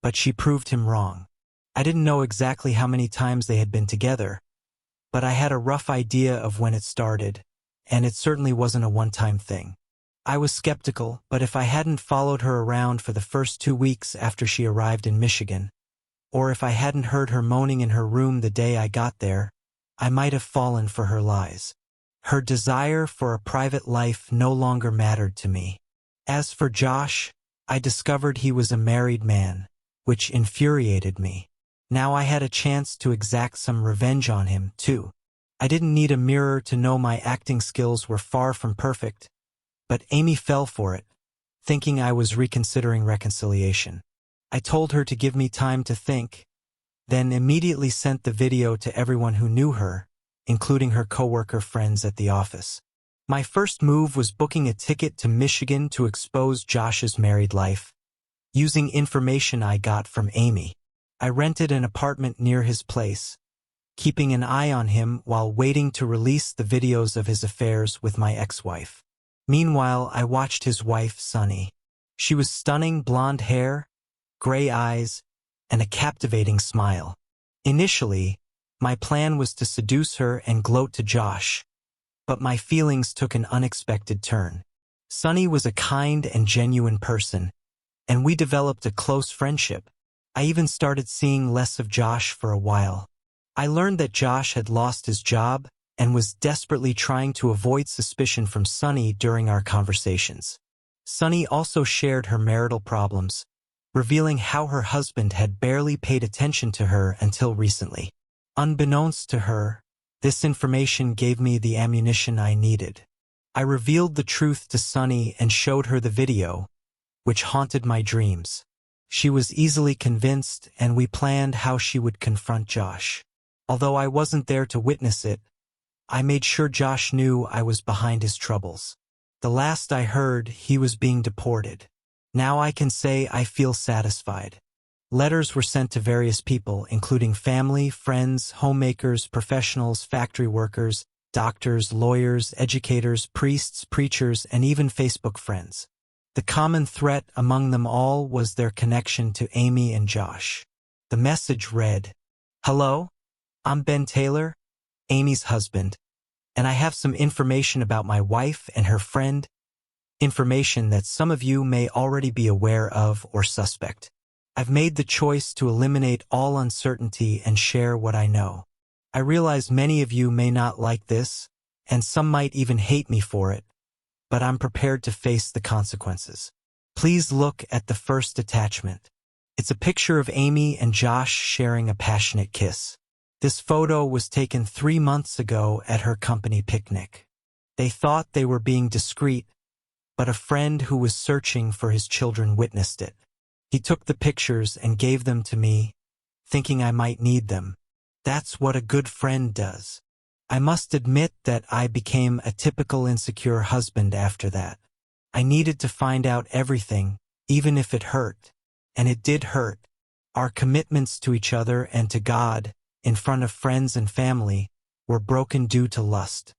but she proved him wrong. I didn't know exactly how many times they had been together, but I had a rough idea of when it started, and it certainly wasn't a one-time thing. I was skeptical, but if I hadn't followed her around for the first 2 weeks after she arrived in Michigan, or if I hadn't heard her moaning in her room the day I got there, I might have fallen for her lies. Her desire for a private life no longer mattered to me. As for Josh, I discovered he was a married man, which infuriated me. Now I had a chance to exact some revenge on him, too. I didn't need a mirror to know my acting skills were far from perfect, but Amy fell for it, thinking I was reconsidering reconciliation. I told her to give me time to think, then immediately sent the video to everyone who knew her, including her coworker friends at the office. My first move was booking a ticket to Michigan to expose Josh's married life, using information I got from Amy. I rented an apartment near his place, keeping an eye on him while waiting to release the videos of his affairs with my ex-wife. Meanwhile, I watched his wife, Sunny. She was stunning, blonde hair, gray eyes, and a captivating smile. Initially, my plan was to seduce her and gloat to Josh, but my feelings took an unexpected turn. Sunny was a kind and genuine person, and we developed a close friendship. I even started seeing less of Josh for a while. I learned that Josh had lost his job and was desperately trying to avoid suspicion from Sunny during our conversations. Sunny also shared her marital problems, revealing how her husband had barely paid attention to her until recently. Unbeknownst to her, this information gave me the ammunition I needed. I revealed the truth to Sunny and showed her the video, which haunted my dreams. She was easily convinced, and we planned how she would confront Josh. Although I wasn't there to witness it, I made sure Josh knew I was behind his troubles. The last I heard, he was being deported. Now I can say I feel satisfied. Letters were sent to various people, including family, friends, homemakers, professionals, factory workers, doctors, lawyers, educators, priests, preachers, and even Facebook friends. The common thread among them all was their connection to Amy and Josh. The message read, "Hello, I'm Ben Taylor, Amy's husband, and I have some information about my wife and her friend, information that some of you may already be aware of or suspect. I've made the choice to eliminate all uncertainty and share what I know. I realize many of you may not like this, and some might even hate me for it, but I'm prepared to face the consequences. Please look at the first attachment. It's a picture of Amy and Josh sharing a passionate kiss. This photo was taken 3 months ago at her company picnic. They thought they were being discreet, but a friend who was searching for his children witnessed it. He took the pictures and gave them to me, thinking I might need them. That's what a good friend does. I must admit that I became a typical insecure husband after that. I needed to find out everything, even if it hurt. And it did hurt. Our commitments to each other and to God, in front of friends and family, were broken due to lust.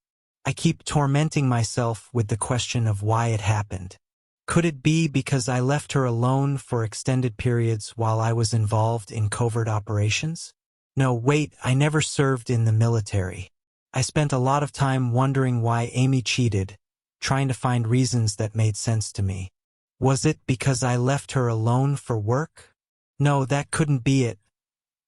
I keep tormenting myself with the question of why it happened. Could it be because I left her alone for extended periods while I was involved in covert operations? No, wait, I never served in the military. I spent a lot of time wondering why Amy cheated, trying to find reasons that made sense to me. Was it because I left her alone for work? No, that couldn't be it.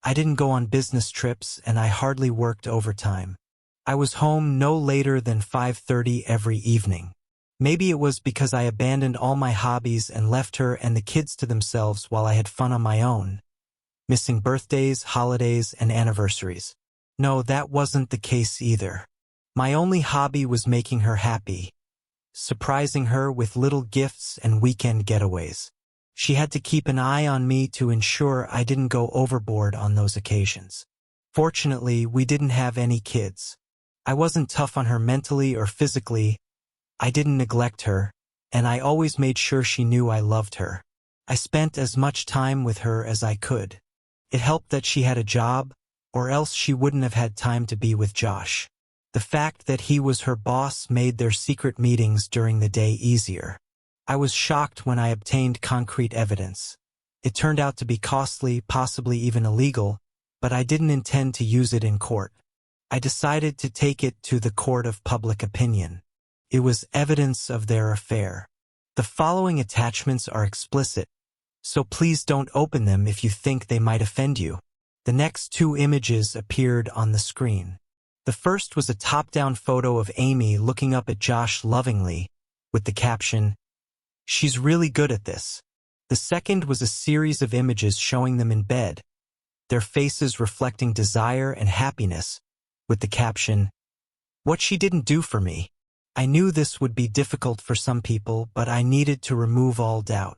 I didn't go on business trips and I hardly worked overtime. I was home no later than 5:30 every evening. Maybe it was because I abandoned all my hobbies and left her and the kids to themselves while I had fun on my own. missing birthdays, holidays, and anniversaries. No, that wasn't the case either. My only hobby was making her happy, surprising her with little gifts and weekend getaways. She had to keep an eye on me to ensure I didn't go overboard on those occasions. Fortunately, we didn't have any kids. I wasn't tough on her mentally or physically. I didn't neglect her, and I always made sure she knew I loved her. I spent as much time with her as I could. It helped that she had a job, or else she wouldn't have had time to be with Josh. The fact that he was her boss made their secret meetings during the day easier. I was shocked when I obtained concrete evidence. It turned out to be costly, possibly even illegal, but I didn't intend to use it in court. I decided to take it to the court of public opinion. It was evidence of their affair. The following attachments are explicit, so please don't open them if you think they might offend you. The next two images appeared on the screen. The first was a top-down photo of Amy looking up at Josh lovingly, with the caption, "She's really good at this." The second was a series of images showing them in bed, their faces reflecting desire and happiness, with the caption, "What she didn't do for me." I knew this would be difficult for some people, but I needed to remove all doubt.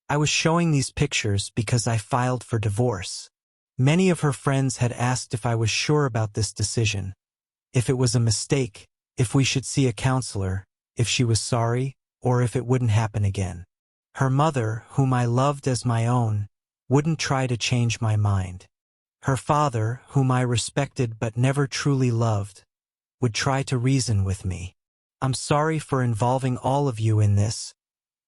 I was showing these pictures because I filed for divorce. Many of her friends had asked if I was sure about this decision, if it was a mistake, if we should see a counselor, if she was sorry, or if it wouldn't happen again. Her mother, whom I loved as my own, wouldn't try to change my mind. Her father, whom I respected but never truly loved, would try to reason with me. I'm sorry for involving all of you in this,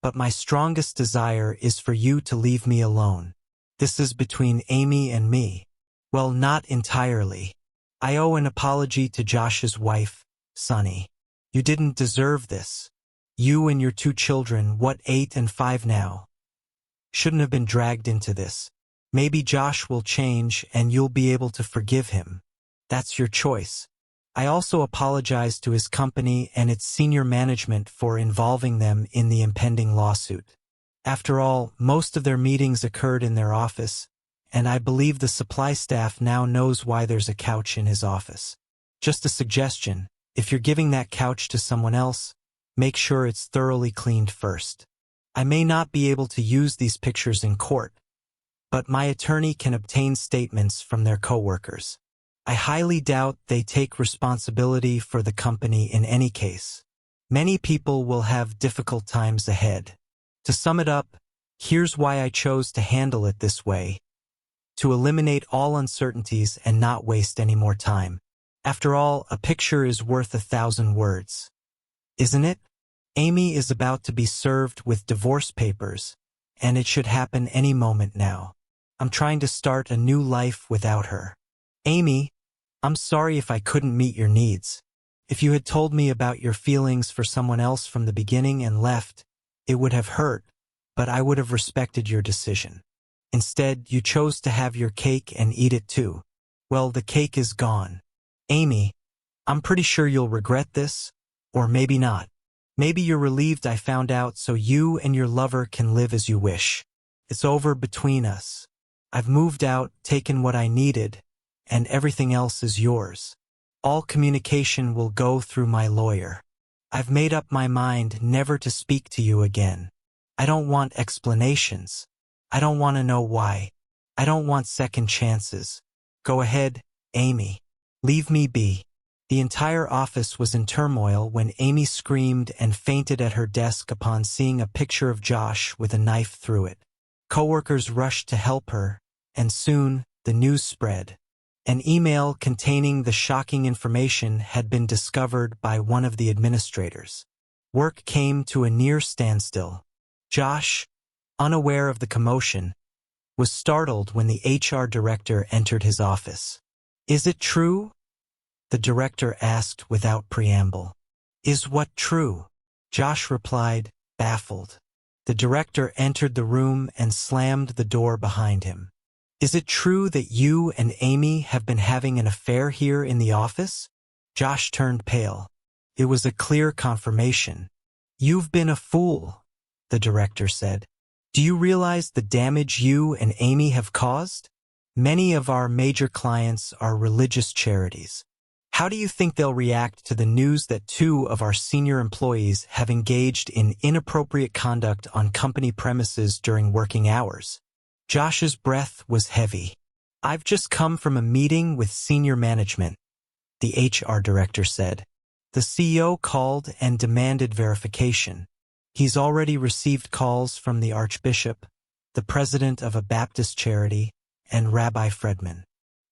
but my strongest desire is for you to leave me alone. This is between Amy and me. Well, not entirely. I owe an apology to Josh's wife, Sunny. You didn't deserve this. You and your two children, what, 8 and 5 now, shouldn't have been dragged into this. Maybe Josh will change and you'll be able to forgive him. That's your choice. I also apologize to his company and its senior management for involving them in the impending lawsuit. After all, most of their meetings occurred in their office, and I believe the supply staff now knows why there's a couch in his office. Just a suggestion, if you're giving that couch to someone else, make sure it's thoroughly cleaned first. I may not be able to use these pictures in court, but my attorney can obtain statements from their coworkers. I highly doubt they take responsibility for the company in any case. Many people will have difficult times ahead. To sum it up, here's why I chose to handle it this way: to eliminate all uncertainties and not waste any more time. After all, a picture is worth 1,000 words. Isn't it? Amy is about to be served with divorce papers, and it should happen any moment now. I'm trying to start a new life without her. Amy, I'm sorry if I couldn't meet your needs. If you had told me about your feelings for someone else from the beginning and left, it would have hurt, but I would have respected your decision. Instead, you chose to have your cake and eat it too. Well, the cake is gone. Amy, I'm pretty sure you'll regret this, or maybe not. Maybe you're relieved I found out so you and your lover can live as you wish. It's over between us. I've moved out, taken what I needed, and everything else is yours. All communication will go through my lawyer. I've made up my mind never to speak to you again. I don't want explanations. I don't want to know why. I don't want second chances. Go ahead, Amy. Leave me be. The entire office was in turmoil when Amy screamed and fainted at her desk upon seeing a picture of Josh with a knife through it. Coworkers rushed to help her, and soon the news spread. An email containing the shocking information had been discovered by one of the administrators. Work came to a near standstill. Josh, unaware of the commotion, was startled when the HR director entered his office. "Is it true?" the director asked without preamble. "Is what true?" Josh replied, baffled. The director entered the room and slammed the door behind him. "Is it true that you and Amy have been having an affair here in the office?" Josh turned pale. It was a clear confirmation. "You've been a fool," the director said. "Do you realize the damage you and Amy have caused?" Many of our major clients are religious charities. How do you think they'll react to the news that 2 of our senior employees have engaged in inappropriate conduct on company premises during working hours? Josh's breath was heavy. I've just come from a meeting with senior management, the HR director said. The CEO called and demanded verification. He's already received calls from the Archbishop, the president of a Baptist charity, and Rabbi Fredman.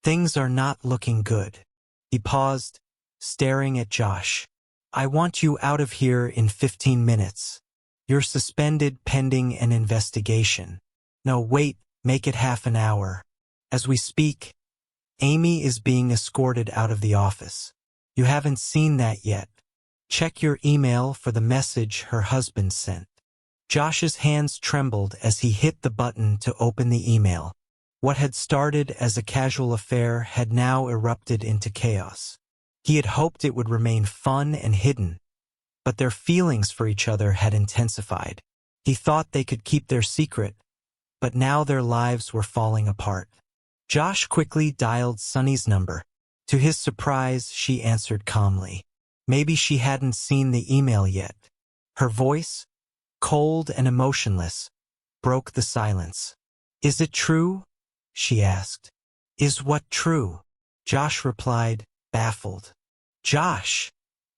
Things are not looking good. He paused, staring at Josh. I want you out of here in 15 minutes. You're suspended pending an investigation. No, wait, make it half an hour. As we speak, Amy is being escorted out of the office. You haven't seen that yet. Check your email for the message her husband sent. Josh's hands trembled as he hit the button to open the email. What had started as a casual affair had now erupted into chaos. He had hoped it would remain fun and hidden, but their feelings for each other had intensified. He thought they could keep their secret, but now their lives were falling apart. Josh quickly dialed Sunny's number. To his surprise, she answered calmly. Maybe she hadn't seen the email yet. Her voice, cold and emotionless, broke the silence. Is it true? She asked. Is what true? Josh replied, baffled. Josh,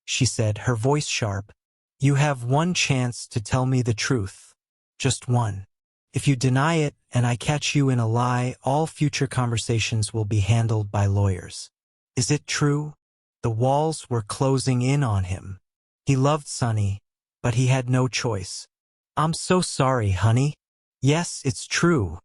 she said, her voice sharp, you have one chance to tell me the truth. Just one. If you deny it and I catch you in a lie, all future conversations will be handled by lawyers. Is it true? The walls were closing in on him. He loved Sunny, but he had no choice. I'm so sorry, honey. Yes, it's true,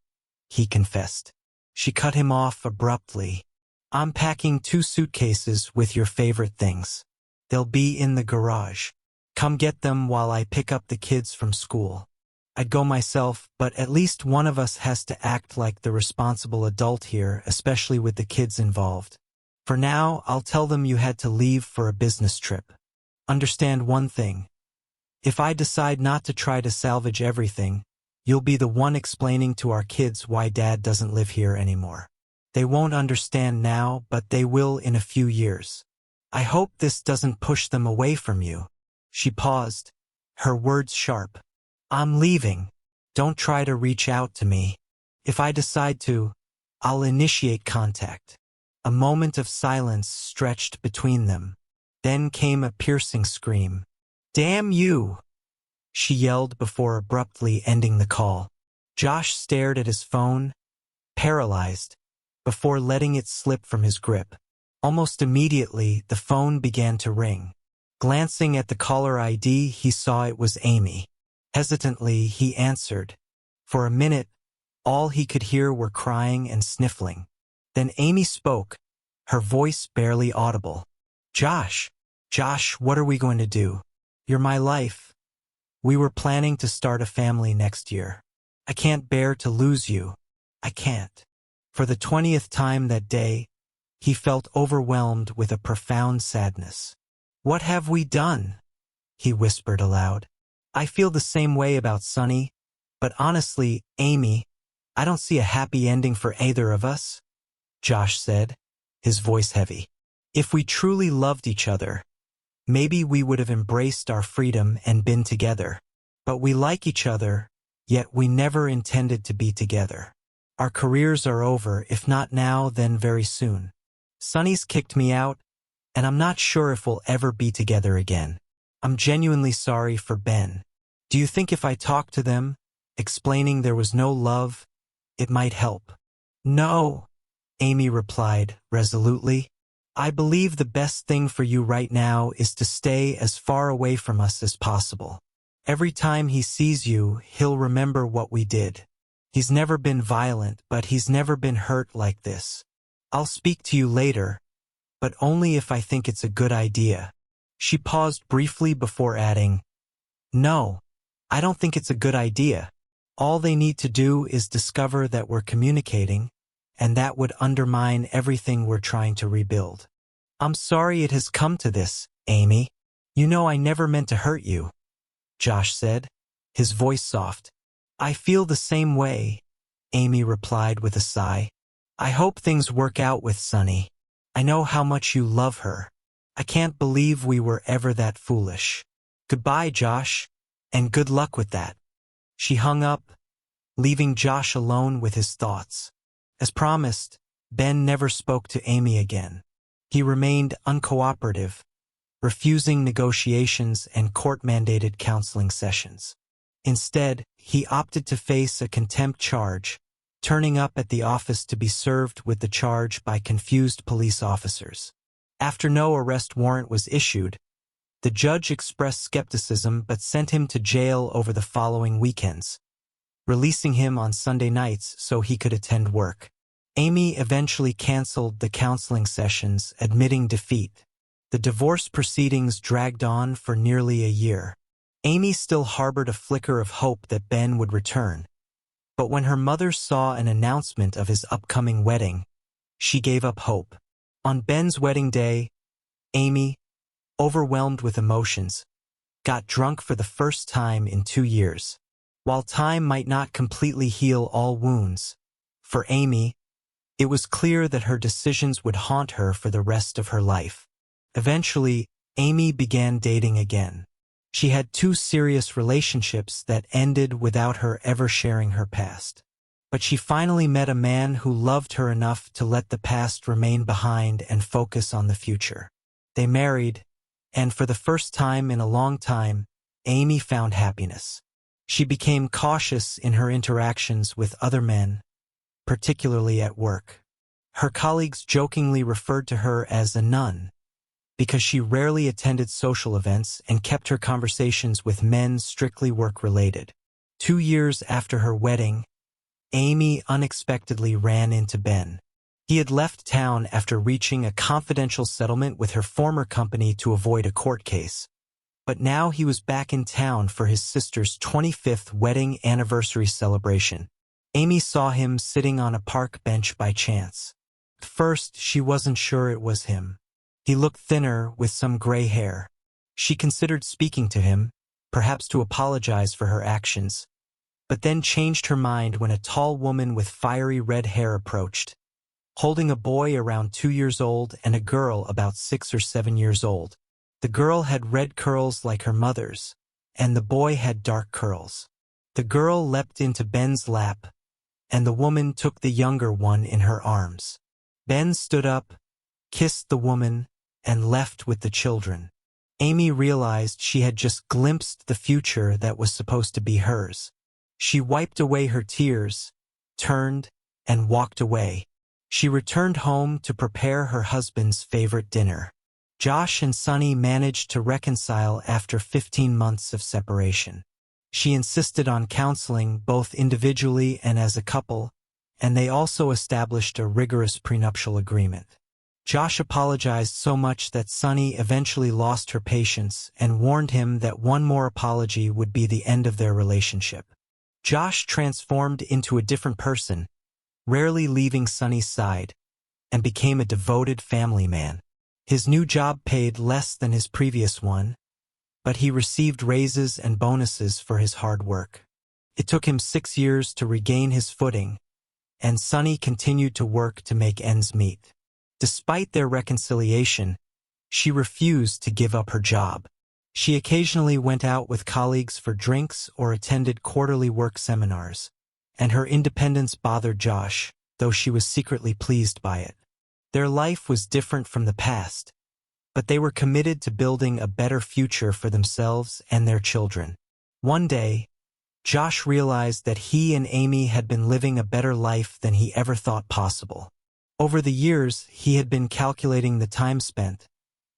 he confessed. She cut him off abruptly. I'm packing 2 suitcases with your favorite things. They'll be in the garage. Come get them while I pick up the kids from school. I'd go myself, but at least one of us has to act like the responsible adult here, especially with the kids involved. For now, I'll tell them you had to leave for a business trip. Understand one thing. If I decide not to try to salvage everything, you'll be the one explaining to our kids why Dad doesn't live here anymore. They won't understand now, but they will in a few years. I hope this doesn't push them away from you. She paused, her words sharp. I'm leaving. Don't try to reach out to me. If I decide to, I'll initiate contact. A moment of silence stretched between them. Then came a piercing scream. Damn you! She yelled before abruptly ending the call. Josh stared at his phone, paralyzed, before letting it slip from his grip. Almost immediately, the phone began to ring. Glancing at the caller ID, he saw it was Amy. Hesitantly, he answered. For a minute, all he could hear were crying and sniffling. Then Amy spoke, her voice barely audible. Josh, what are we going to do? You're my life. We were planning to start a family next year. I can't bear to lose you. I can't. For the 20th time that day, he felt overwhelmed with a profound sadness. What have we done? He whispered aloud. I feel the same way about Sunny, but honestly, Amy, I don't see a happy ending for either of us, Josh said, his voice heavy. If we truly loved each other, maybe we would have embraced our freedom and been together. But we like each other, yet we never intended to be together. Our careers are over, if not now, then very soon. Sunny's kicked me out, and I'm not sure if we'll ever be together again. I'm genuinely sorry for Ben. Do you think if I talked to them, explaining there was no love, it might help? No, Amy replied resolutely. I believe the best thing for you right now is to stay as far away from us as possible. Every time he sees you, he'll remember what we did. He's never been violent, but he's never been hurt like this. I'll speak to you later, but only if I think it's a good idea. She paused briefly before adding, No, I don't think it's a good idea. All they need to do is discover that we're communicating, and that would undermine everything we're trying to rebuild. I'm sorry it has come to this, Amy. You know I never meant to hurt you, Josh said, his voice soft. I feel the same way, Amy replied with a sigh. I hope things work out with Sunny. I know how much you love her. I can't believe we were ever that foolish. Goodbye, Josh, and good luck with that." She hung up, leaving Josh alone with his thoughts. As promised, Ben never spoke to Amy again. He remained uncooperative, refusing negotiations and court-mandated counseling sessions. Instead, he opted to face a contempt charge, turning up at the office to be served with the charge by confused police officers. After no arrest warrant was issued, the judge expressed skepticism but sent him to jail over the following weekends, releasing him on Sunday nights so he could attend work. Amy eventually canceled the counseling sessions, admitting defeat. The divorce proceedings dragged on for nearly a year. Amy still harbored a flicker of hope that Ben would return, but when her mother saw an announcement of his upcoming wedding, she gave up hope. On Ben's wedding day, Amy, overwhelmed with emotions, got drunk for the first time in 2 years. While time might not completely heal all wounds, for Amy, it was clear that her decisions would haunt her for the rest of her life. Eventually, Amy began dating again. She had 2 serious relationships that ended without her ever sharing her past. But she finally met a man who loved her enough to let the past remain behind and focus on the future. They married, and for the first time in a long time, Amy found happiness. She became cautious in her interactions with other men, particularly at work. Her colleagues jokingly referred to her as a nun, because she rarely attended social events and kept her conversations with men strictly work-related. 2 years after her wedding, Amy unexpectedly ran into Ben. He had left town after reaching a confidential settlement with her former company to avoid a court case. But now he was back in town for his sister's 25th wedding anniversary celebration. Amy saw him sitting on a park bench by chance. At first, she wasn't sure it was him. He looked thinner with some gray hair. She considered speaking to him, perhaps to apologize for her actions, but then changed her mind when a tall woman with fiery red hair approached, holding a boy around 2 years old and a girl about 6 or 7 years old. The girl had red curls like her mother's, and the boy had dark curls. The girl leapt into Ben's lap, and the woman took the younger one in her arms. Ben stood up, kissed the woman, and left with the children. Amy realized she had just glimpsed the future that was supposed to be hers. She wiped away her tears, turned, and walked away. She returned home to prepare her husband's favorite dinner. Josh and Sunny managed to reconcile after 15 months of separation. She insisted on counseling both individually and as a couple, and they also established a rigorous prenuptial agreement. Josh apologized so much that Sunny eventually lost her patience and warned him that one more apology would be the end of their relationship. Josh transformed into a different person, rarely leaving Sunny's side, and became a devoted family man. His new job paid less than his previous one, but he received raises and bonuses for his hard work. It took him 6 years to regain his footing, and Sunny continued to work to make ends meet. Despite their reconciliation, she refused to give up her job. She occasionally went out with colleagues for drinks or attended quarterly work seminars, and her independence bothered Josh, though she was secretly pleased by it. Their life was different from the past, but they were committed to building a better future for themselves and their children. One day, Josh realized that he and Amy had been living a better life than he ever thought possible. Over the years, he had been calculating the time spent,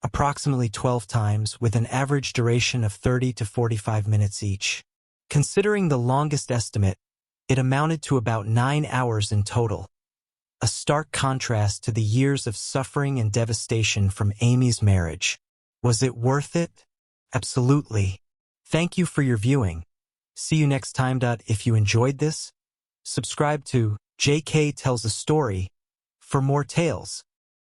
approximately 12 times, with an average duration of 30 to 45 minutes each. Considering the longest estimate, it amounted to about 9 hours in total, a stark contrast to the years of suffering and devastation from Amy's marriage. Was it worth it? Absolutely. Thank you for your viewing. See you next time. If you enjoyed this, subscribe to JK Tells a Story for more tales.